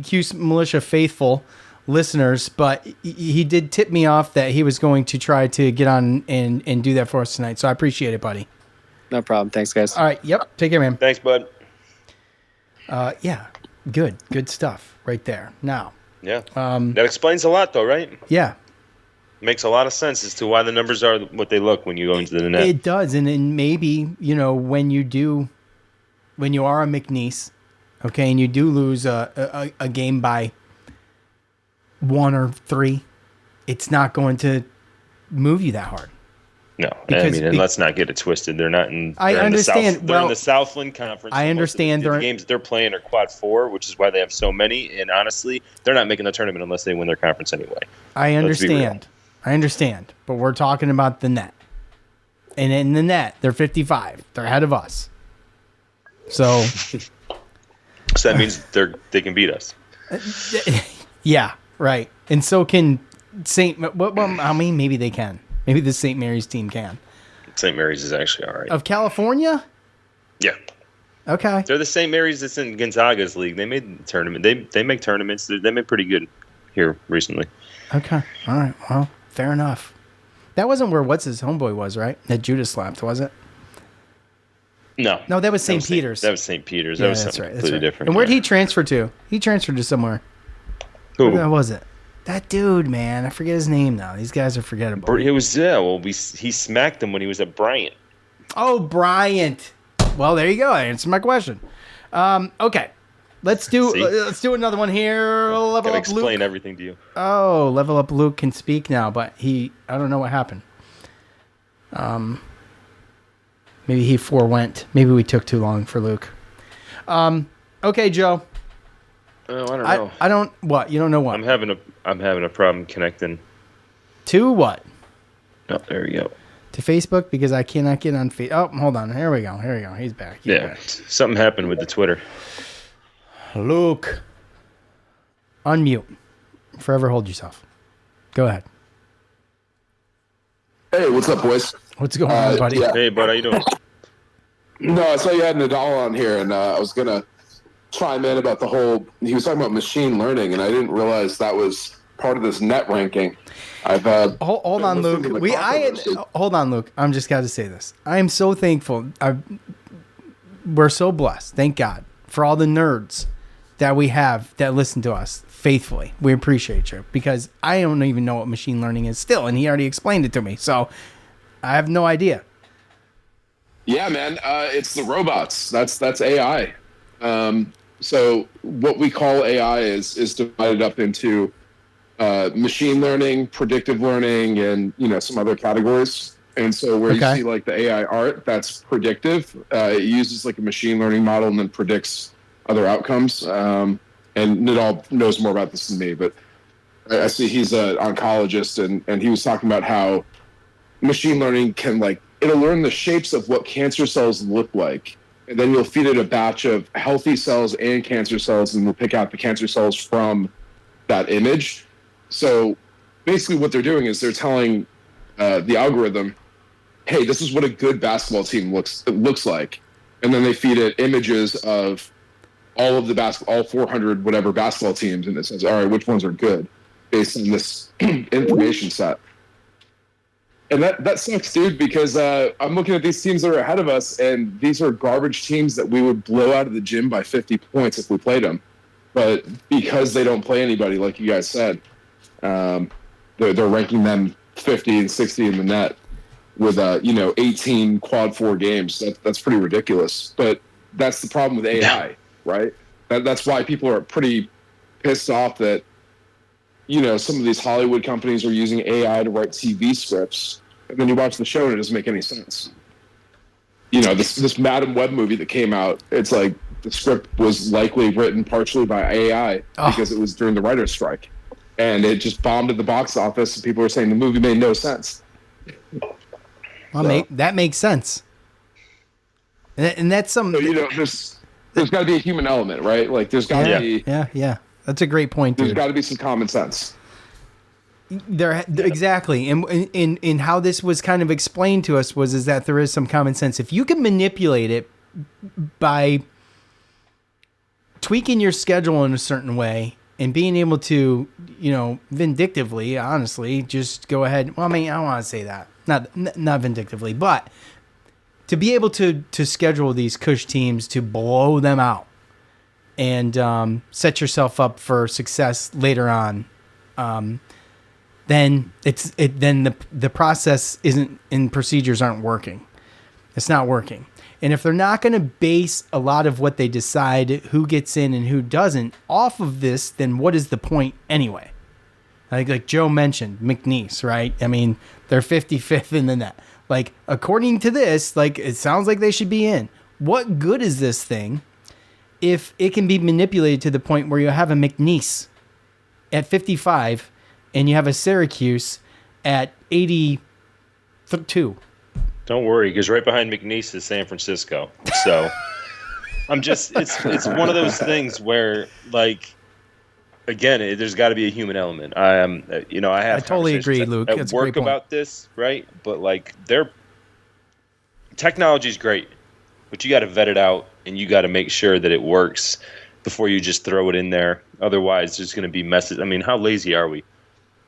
Cuse Militia faithful listeners, but he did tip me off that he was going to try to get on and do that for us tonight. So I appreciate it, buddy. No problem. Thanks, guys. All right. Yep. Take care, man. Thanks, bud. Yeah. Good stuff right there. Now. Yeah. That explains a lot, though, right? Yeah. Makes a lot of sense as to why the numbers are what they look when you go into the net. It does, and then maybe when you are a McNeese, okay, and you do lose a game by 1 or 3, it's not going to move you that hard. No, and let's not get it twisted. They're not in. I understand. They're in the Southland Conference. I understand. The games they're playing are quad 4, which is why they have so many. And honestly, they're not making the tournament unless they win their conference anyway. I understand, but we're talking about the net. And in the net, they're 55. They're ahead of us. So that means they can beat us. Yeah, right. And so can maybe they can. Maybe the St. Mary's team can. St. Mary's is actually all right. Of California? Yeah. Okay. They're the St. Mary's that's in Gonzaga's league. They made the tournament. They make tournaments. They made pretty good here recently. Okay. All right. Well, fair enough. That wasn't where what's his homeboy was, right? That Judas slapped, was it? No. No, that was St. Peter's. That was St. Peter's. Yeah, that was something completely different. And where'd he transfer to? He transferred to somewhere. Who? Where was it? That dude, man. I forget his name now. These guys are forgettable. It was, he smacked him when he was at Bryant. Oh, Bryant. Well, there you go. I answered my question. Okay. Let's do another one here. Level up Luke. Explain everything to you. Oh, Level Up Luke can speak now, but I don't know what happened. Maybe he forewent. Maybe we took too long for Luke. Okay, Joe. Oh, I don't know. I don't. What? You don't know what? I'm having a problem connecting. To what? Oh, there we go. To Facebook, because I cannot get on Facebook. Oh, hold on. Here we go. He's back. He's back. Something happened with the Twitter. Luke. Unmute. Forever hold yourself. Go ahead. Hey, what's up, boys? What's going on, buddy? Yeah. Hey, bud, how you doing? No, I saw you had Nadal on here, and I was going to chime in about he was talking about machine learning, and I didn't realize that was part of this net ranking. Hold on, Luke. Hold on, Luke. I'm just got to say this. I am so thankful. We're so blessed. Thank God for all the nerds that we have that listen to us faithfully. We appreciate you, because I don't even know what machine learning is still, and he already explained it to me. So I have no idea. Yeah, man. It's the robots. That's AI. So what we call AI is divided up into machine learning, predictive learning, and some other categories. And so where you see like the AI art, that's predictive. It uses like a machine learning model and then predicts other outcomes. And Nadal knows more about this than me, but I see he's an oncologist, and he was talking about how machine learning can it'll learn the shapes of what cancer cells look like. And then you'll feed it a batch of healthy cells and cancer cells, and we'll pick out the cancer cells from that image. So basically what they're doing is they're telling the algorithm, hey, this is what a good basketball team looks like. And then they feed it images of all 400 whatever basketball teams, and it says, all right, which ones are good? based on this information set. And that sucks, dude, because I'm looking at these teams that are ahead of us, and these are garbage teams that we would blow out of the gym by 50 points if we played them. But because they don't play anybody, like you guys said, they're ranking them 50 and 60 in the net with 18 quad 4 games. That's pretty ridiculous. But that's the problem with AI, right? That's why people are pretty pissed off that some of these Hollywood companies are using AI to write TV scripts, and then you watch the show and it doesn't make any sense. This Madam Web movie that came out, it's like the script was likely written partially by AI because it was during the writer's strike, and it just bombed at the box office, and people were saying the movie made no sense. Well, that makes sense, and that's some. So, there's got to be a human element, right? Like there's got to be. Yeah. That's a great point, dude. There's got to be some common sense. Exactly, and in how this was kind of explained to us is that there is some common sense. If you can manipulate it by tweaking your schedule in a certain way and being able to, vindictively, honestly, just go ahead. Well, I mean, I don't want to say that, not vindictively, but to be able to schedule these Cush teams to blow them out and set yourself up for success later on, then the process isn't and procedures aren't working. It's not working. And if they're not going to base a lot of what they decide, who gets in and who doesn't, off of this, then what is the point anyway? Like Joe mentioned, McNeese, right? I mean, they're 55th in the net. Like, according to this, like, it sounds like they should be in. What good is this thing if it can be manipulated to the point where you have a McNeese at 55 and you have a Syracuse at 82? Don't worry, because right behind McNeese is San Francisco. So it's one of those things where, like, again, there's got to be a human element. I totally agree, Luke. At work about this, right? But like, technology is great, but you got to vet it out and you got to make sure that it works before you just throw it in there. Otherwise, there's going to be messes. I mean, how lazy are we?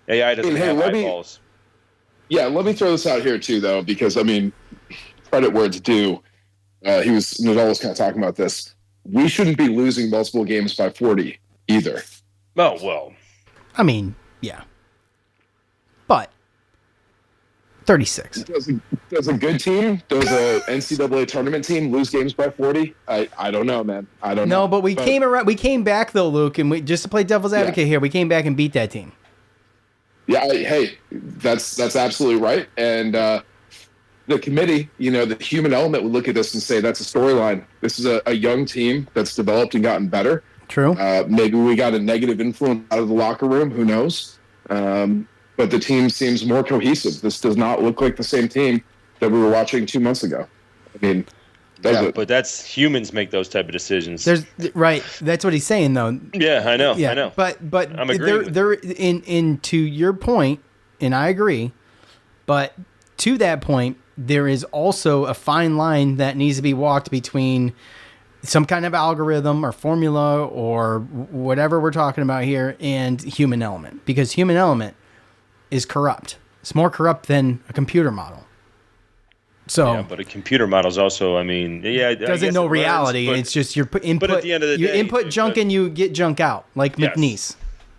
AI doesn't have eyeballs. Let me throw this out here too, though, because I mean, credit where it's due. Nadal was kind of talking about this. We shouldn't be losing multiple games by 40 either. Oh, well. I mean, yeah. But 36. Does a good team, does a NCAA tournament team lose games by 40? I don't know, man. I don't know. No, but we came back though, Luke, and we just to play devil's advocate here, we came back and beat that team. Yeah, hey, that's absolutely right. And the committee, the human element would look at this and say that's a storyline. This is a young team that's developed and gotten better. True. Maybe we got a negative influence out of the locker room. Who knows? But the team seems more cohesive. This does not look like the same team that we were watching 2 months ago. I mean, but that's humans make those type of decisions. Right. That's what he's saying, though. Yeah, I know. Yeah, I know. But I'm agreeing. They're in to your point, and I agree. But to that point, there is also a fine line that needs to be walked between some kind of algorithm or formula or whatever we're talking about here and human element, because human element is corrupt. It's more corrupt than a computer model. So, yeah, but a computer model is also, I mean, it doesn't know reality. It's just your input. But at the end of the day, input junk in, you get junk out, like McNeese.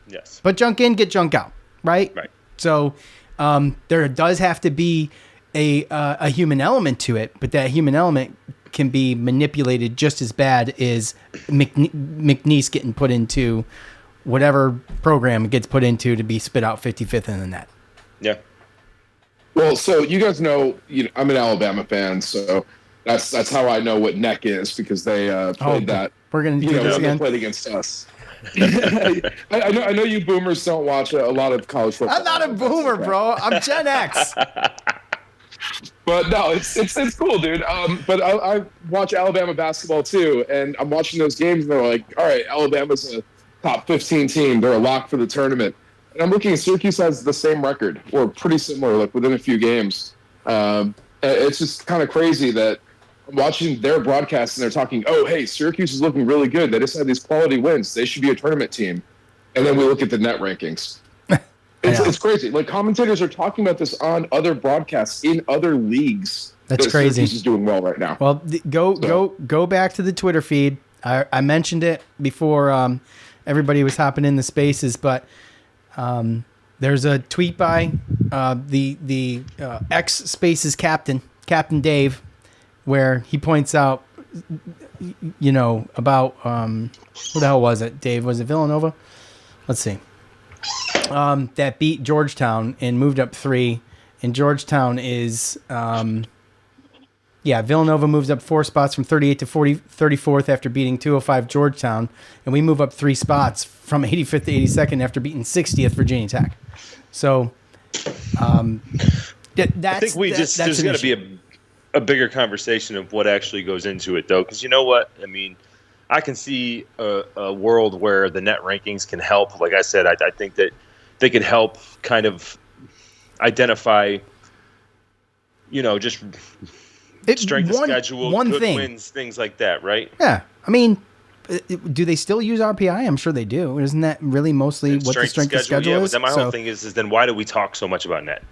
Yes. Put junk in, get junk out. Right. Right. So, there does have to be a human element to it, but that human element can be manipulated just as bad as McNeese getting put into whatever program it gets put into to be spit out 55th in the net. Yeah. Well, so you guys know, I'm an Alabama fan, so that's how I know what NEC is, because they played that. We're gonna do this again. They played against us. I know you boomers don't watch a lot of college football. I'm not a boomer, bro. I'm Gen X. But no, it's cool, dude. But I watch Alabama basketball too, and I'm watching those games, and they're like, all right, Alabama's a top 15 team. They're a lock for the tournament. And I'm looking at Syracuse has the same record, or pretty similar, like within a few games. It's just kind of crazy that I'm watching their broadcast and they're talking, oh, hey, Syracuse is looking really good. They just had these quality wins. They should be a tournament team. And then we look at the net rankings. It's crazy. Like, commentators are talking about this on other broadcasts in other leagues. That's crazy. Syracuse is doing well right now. Well, go back to the Twitter feed. I mentioned it before everybody was hopping in the spaces, but there's a tweet by the X Spaces Captain Dave, where he points out, about who the hell was it? Dave, was it Villanova? Let's see. That beat Georgetown and moved up 3, and Georgetown is Villanova moves up 4 spots from 38 to 34th after beating 205 Georgetown, and we move up 3 spots from 85th to 82nd after beating 60th Virginia Tech. So, I think there's got to be a bigger conversation of what actually goes into it, though, because you know what? I mean, I can see a world where the net rankings can help. Like I said, I think that they could help kind of identify, just strength of schedule, good wins, things like that, right? Yeah. I mean, do they still use RPI? I'm sure they do. Isn't that really mostly what the strength of schedule is? Yeah, but then my whole thing is then why do we talk so much about net?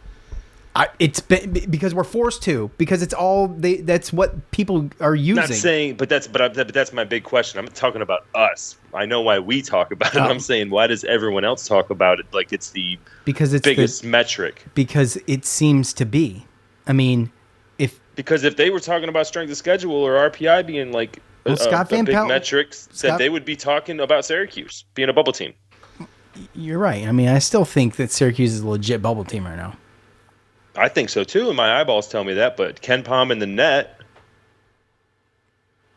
It's because we're forced to, because it's all that's what people are using. Not saying, but that's my big question. I'm talking about us. I know why we talk about it. I'm saying, why does everyone else talk about it like it's the biggest metric? Because it seems to be. I mean, if they were talking about strength of schedule or RPI being like a big metric, they would be talking about Syracuse being a bubble team. You're right. I mean, I still think that Syracuse is a legit bubble team right now. I think so too, and my eyeballs tell me that. But Ken Pom in the net,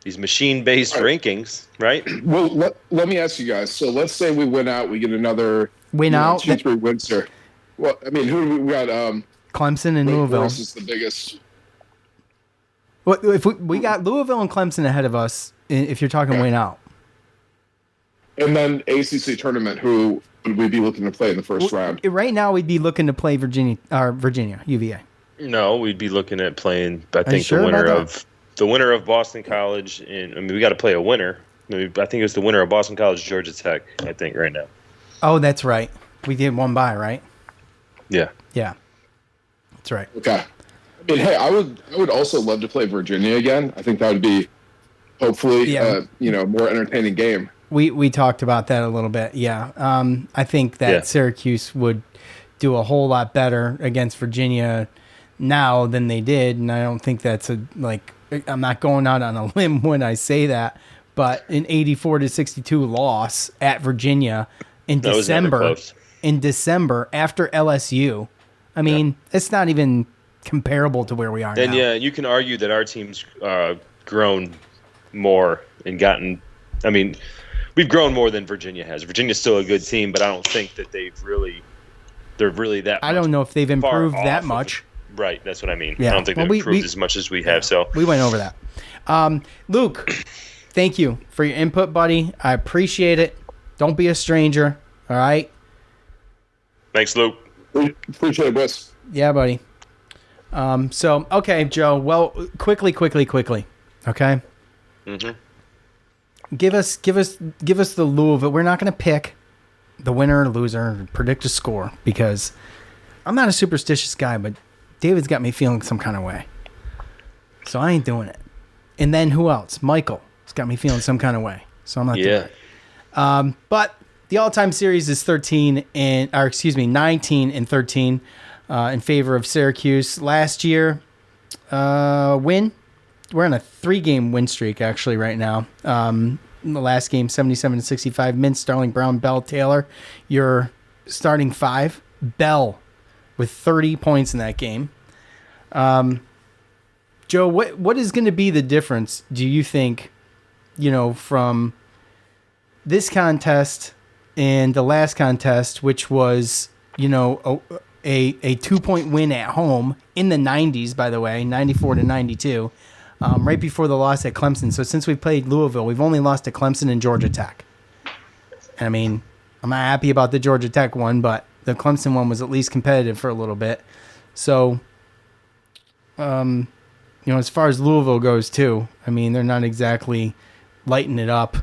these machine-based rankings, right? Well, let me ask you guys. So let's say we win out, we get another 2-3 wins here. Well, I mean, who do we got? Clemson and Louisville. This is the biggest. Well, if we got Louisville and Clemson ahead of us, if you're talking win out, and then ACC tournament, who would we be looking to play in the first round? Right now, we'd be looking to play Virginia, UVA. No, we'd be looking at playing. I think the winner of Boston College, and we got to play a winner. I think it was the winner of Boston College, Georgia Tech. I think right now. Oh, that's right. We did one by, right? Yeah. Yeah. That's right. Okay. I mean, hey, I would also love to play Virginia again. I think that would be hopefully more entertaining game. We talked about that a little bit. Yeah. I think that Syracuse would do a whole lot better against Virginia now than they did, and I don't think that's I'm not going out on a limb when I say that, but an 84-62 loss at Virginia in December after LSU. I mean, it's not even comparable to where we are now. And yeah, you can argue that our team's grown more and gotten. I mean, we've grown more than Virginia has. Virginia's still a good team, but I don't think that they're really that. I don't know if they've improved that much. Right, that's what I mean. Yeah. I don't think they've improved as much as we have. So we went over that. Luke, thank you for your input, buddy. I appreciate it. Don't be a stranger. All right. Thanks, Luke. Appreciate it, Wes. Yeah, buddy. Okay, Joe. Well, quickly. Okay. Mm-hmm. Give us the Louisville. We're not going to pick the winner or loser or predict a score because I'm not a superstitious guy, but David's got me feeling some kind of way. So I ain't doing it. And then who else? Michael has got me feeling some kind of way. So I'm not doing it. But the all-time series is 19 and 13 in favor of Syracuse. Last year, win. We're on a 3-game win streak actually right now. In the last game, 77-65. Mintz, Starling, Brown, Bell, Taylor. Your starting 5. Bell with 30 points in that game. Joe, what is going to be the difference, do you think, from this contest and the last contest, which was, a 2-point win at home in the 90s, by the way, 94-92, right before the loss at Clemson. So since we played Louisville, we've only lost to Clemson and Georgia Tech. And I mean, I'm not happy about the Georgia Tech one, but the Clemson one was at least competitive for a little bit. So, as far as Louisville goes too, I mean, they're not exactly lighting it up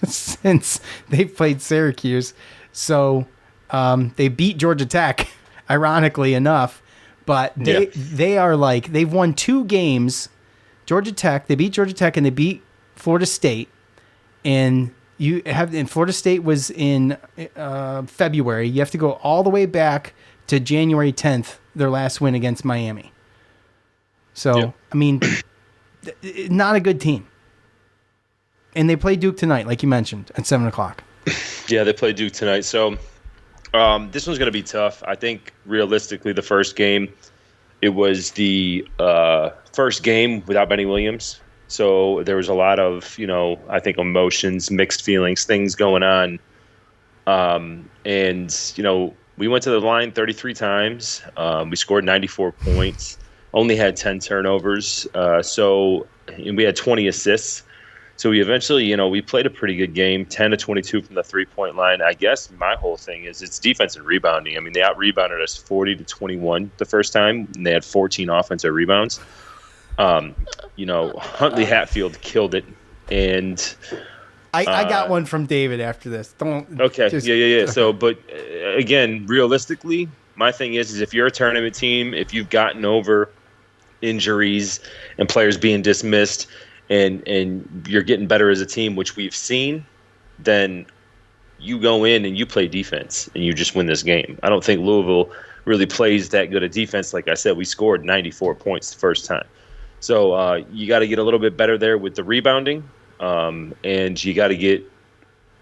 since they played Syracuse. So, They beat Georgia Tech, ironically enough, but they are like, they've won 2 games. They beat Georgia Tech and they beat Florida State. And Florida State was in February. You have to go all the way back to January 10th, their last win against Miami. So, I mean, not a good team. And they play Duke tonight, like you mentioned, at 7 o'clock. Yeah, they play Duke tonight. So this one's going to be tough. I think realistically the first game, it was the first game without Benny Williams. So there was a lot of, I think emotions, mixed feelings, things going on. We went to the line 33 times. We scored 94 points, only had 10 turnovers. And we had 20 assists. So we eventually, we played a pretty good game, 10 to 22 from the 3-point line. I guess my whole thing is it's defense and rebounding. I mean, they out-rebounded us 40 to 21 the first time, and they had 14 offensive rebounds. Huntley Hatfield killed it, and I got one from David after this. Okay, yeah. So, but again, realistically, my thing is if you're a tournament team, if you've gotten over injuries and players being dismissed, and you're getting better as a team, which we've seen, then you go in and you play defense and you just win this game. I don't think Louisville really plays that good a defense. Like I said, we scored 94 points the first time. So you got to get a little bit better there with the rebounding, and you got to get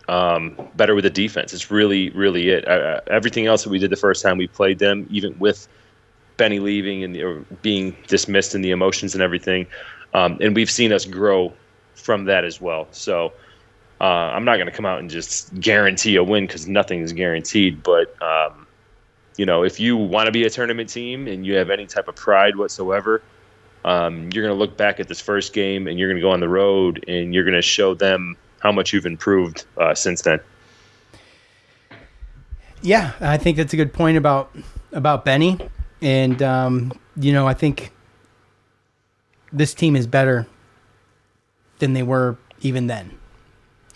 better with the defense. It's really, really it. Everything else that we did the first time we played them, even with Benny leaving and being dismissed and the emotions and everything, and we've seen us grow from that as well. So I'm not going to come out and just guarantee a win because nothing is guaranteed. But, if you want to be a tournament team and you have any type of pride whatsoever, you're going to look back at this first game and you're going to go on the road and you're going to show them how much you've improved since then. Yeah, I think that's a good point about Benny. And, I think this team is better than they were even then.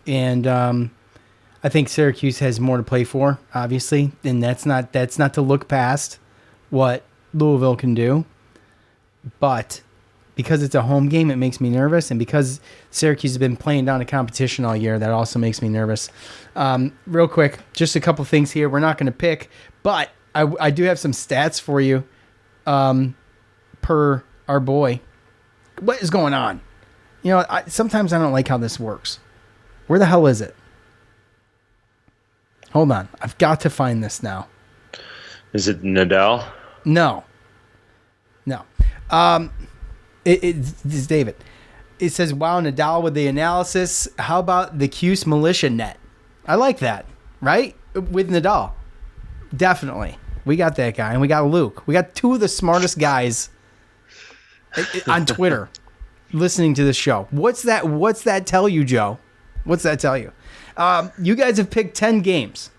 And I think Syracuse has more to play for, obviously, and that's not to look past what Louisville can do. But because it's a home game, it makes me nervous, and because Syracuse has been playing down a competition all year, that also makes me nervous. Real quick, just a couple things here. We're not going to pick, but I do have some stats for you per our boy. What is going on? Sometimes I don't like how this works. Where the hell is it? Hold on. I've got to find this now. Is it Nadal? No. It's David. It says, wow, Nadal with the analysis. How about the Cuse Militia net? I like that, right? With Nadal. Definitely. We got that guy, and we got Luke. We got 2 of the smartest guys on Twitter listening to this show. What's that tell you, Joe? What's that tell you? You guys have picked 10 games.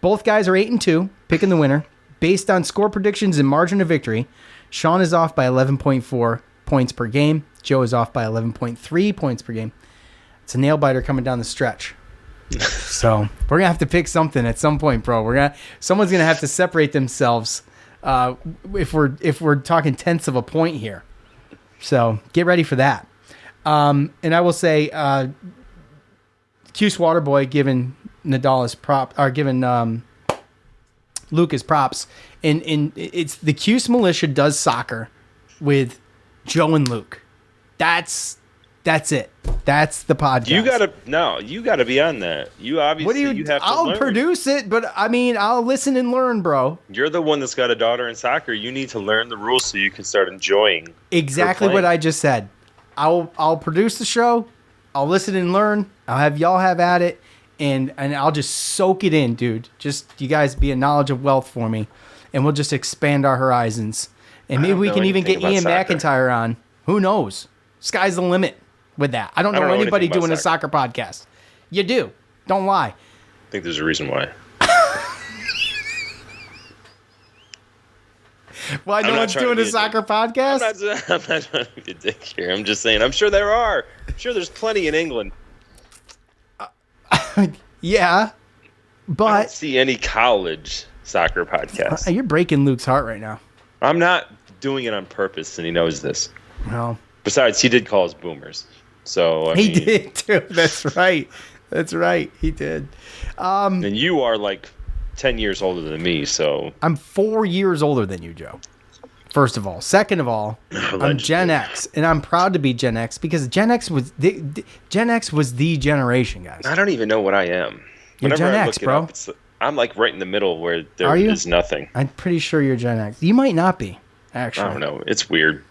Both guys are 8-2, picking the winner. Based on score predictions and margin of victory, Sean is off by 11.4 points per game. Joe is off by 11.3 points per game. It's a nail biter coming down the stretch. So we're gonna have to pick something at some point, bro. Someone's gonna have to separate themselves if we're talking tenths of a point here. So get ready for that. And I will say, Cuse Waterboy giving Nadal his prop, or giving Luke his props, and it's the Cuse Militia does soccer with Joe and Luke. That's it. That's the podcast. You gotta be on that. You obviously you have to I'll learn. produce it, but I mean I'll listen and learn, bro. You're the one that's got a daughter in soccer. You need to learn the rules so you can start enjoying. Exactly what I just said. I'll produce the show. I'll listen and learn. I'll have y'all have at it, and I'll just soak it in, dude. Just you guys be a knowledge of wealth for me, and we'll just expand our horizons. And maybe we can even get Ian McIntyre on. Who knows? Sky's the limit with that. I don't know anybody doing a soccer podcast. You do. Don't lie. I think there's a reason why. Why no one's doing a soccer podcast? I'm not trying to be a dick here. I'm just saying. I'm sure there are. I'm sure there's plenty in England. Yeah. I don't see any college soccer podcasts. You're breaking Luke's heart right now. I'm not doing it on purpose, and he knows this. Well, besides, he did call us boomers. So he did too. That's right. That's right. He did. And you are like 10 years older than me, so I'm 4 years older than you, Joe. First of all. Second of all, I'm Gen X, and I'm proud to be Gen X because Gen X was the generation, guys. I don't even know what I am. You're Whenever Gen I X, look bro. It up, I'm like right in the middle where there is nothing. I'm pretty sure you're Gen X. You might not be, actually. I don't know. It's weird.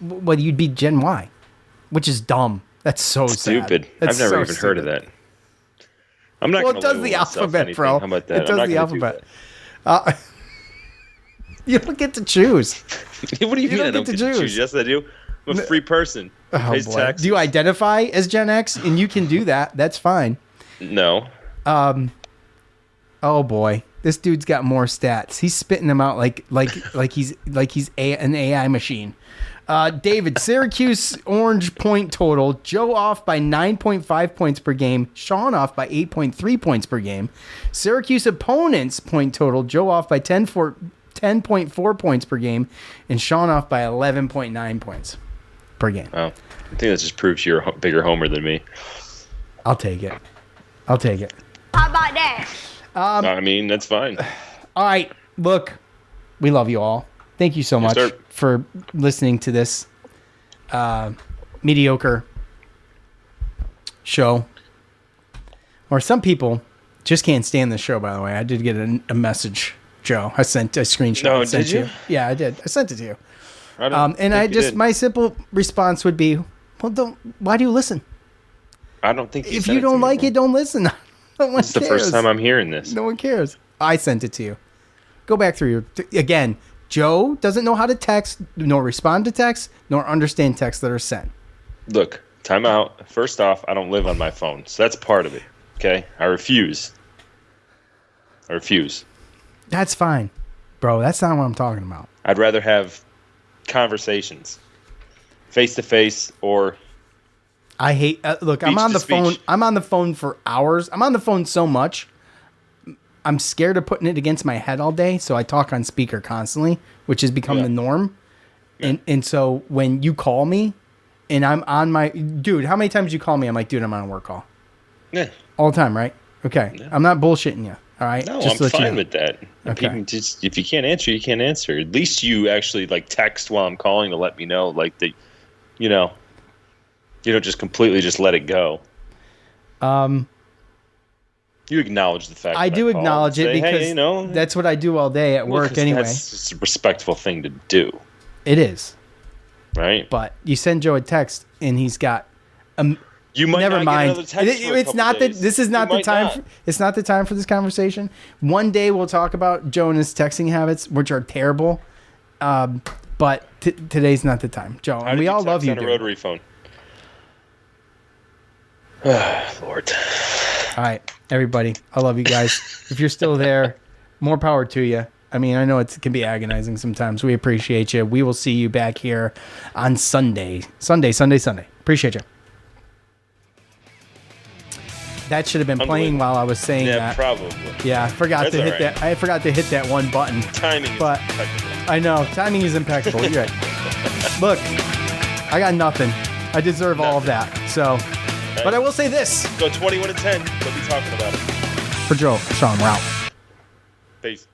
Well, you'd be Gen Y, which is dumb. That's so stupid. Sad. I've never even heard of that. I'm not. Well, it does the alphabet, bro. How about that? It does the alphabet. You don't get to choose. What do you mean I don't get to choose? Yes, I do. I'm a free person. Oh, boy. Do you identify as Gen X? And you can do that. That's fine. No. Oh boy, this dude's got more stats. He's spitting them out like he's an AI machine. David, Syracuse Orange point total. Joe off by 9.5 points per game. Sean off by 8.3 points per game. Syracuse opponents point total. Joe off by 10.4 points per game, and Sean off by 11.9 points per game. Oh, I think that just proves you're a bigger homer than me. I'll take it. How about that? I mean, that's fine. All right, look, we love you all. Thank you so much for listening to this mediocre show. Or some people just can't stand the show, by the way. I did get a message, Joe. I sent a screenshot. No, did you? Yeah, I did. I sent it to you. My simple response would be, well, why do you listen? I don't think if you don't like it, don't listen. No one cares. It's the first time I'm hearing this. No one cares. I sent it to you. Go back through again. Joe doesn't know how to text, nor respond to texts, nor understand texts that are sent. Look, time out. First off, I don't live on my phone, so that's part of it. Okay? I refuse. That's fine, bro. That's not what I'm talking about. I'd rather have conversations, face to face, or. I hate. Look, I'm on the phone. I'm on the phone for hours. I'm on the phone so much. I'm scared of putting it against my head all day, so I talk on speaker constantly, which has become the norm. Yeah. And so when you call me, and I'm on my dude, how many times you call me? I'm like, dude, I'm on a work call. Yeah. All the time, right? Okay. Yeah. I'm not bullshitting you. All right. No, I'm fine with that. Okay. If you can't answer, you can't answer. At least you actually like text while I'm calling to let me know, like that. You know, you don't just completely just let it go. You acknowledge the fact. I do acknowledge it because that's what I do all day at work anyway. It's a respectful thing to do. It is. Right. But you send Joe a text and he's got you might never not mind. Get another text it's not that this is not the time. It's not the time for this conversation. One day we'll talk about Joe and his texting habits, which are terrible. But today's not the time, Joe. And we all love you. On a rotary phone. Lord. All right, everybody. I love you guys. If you're still there, more power to you. I mean, I know it can be agonizing sometimes. We appreciate you. We will see you back here on Sunday. Sunday. Appreciate you. That should have been playing while I was saying that. Yeah, probably. Yeah, I forgot to hit that. I forgot to hit that one button. Timing is impeccable. I know. Timing is impeccable. You're right. Look, I got nothing. I deserve all of that. So, but I will say this. Go 21-10. We'll be talking about it. For Joe, Sean, we're out. Peace.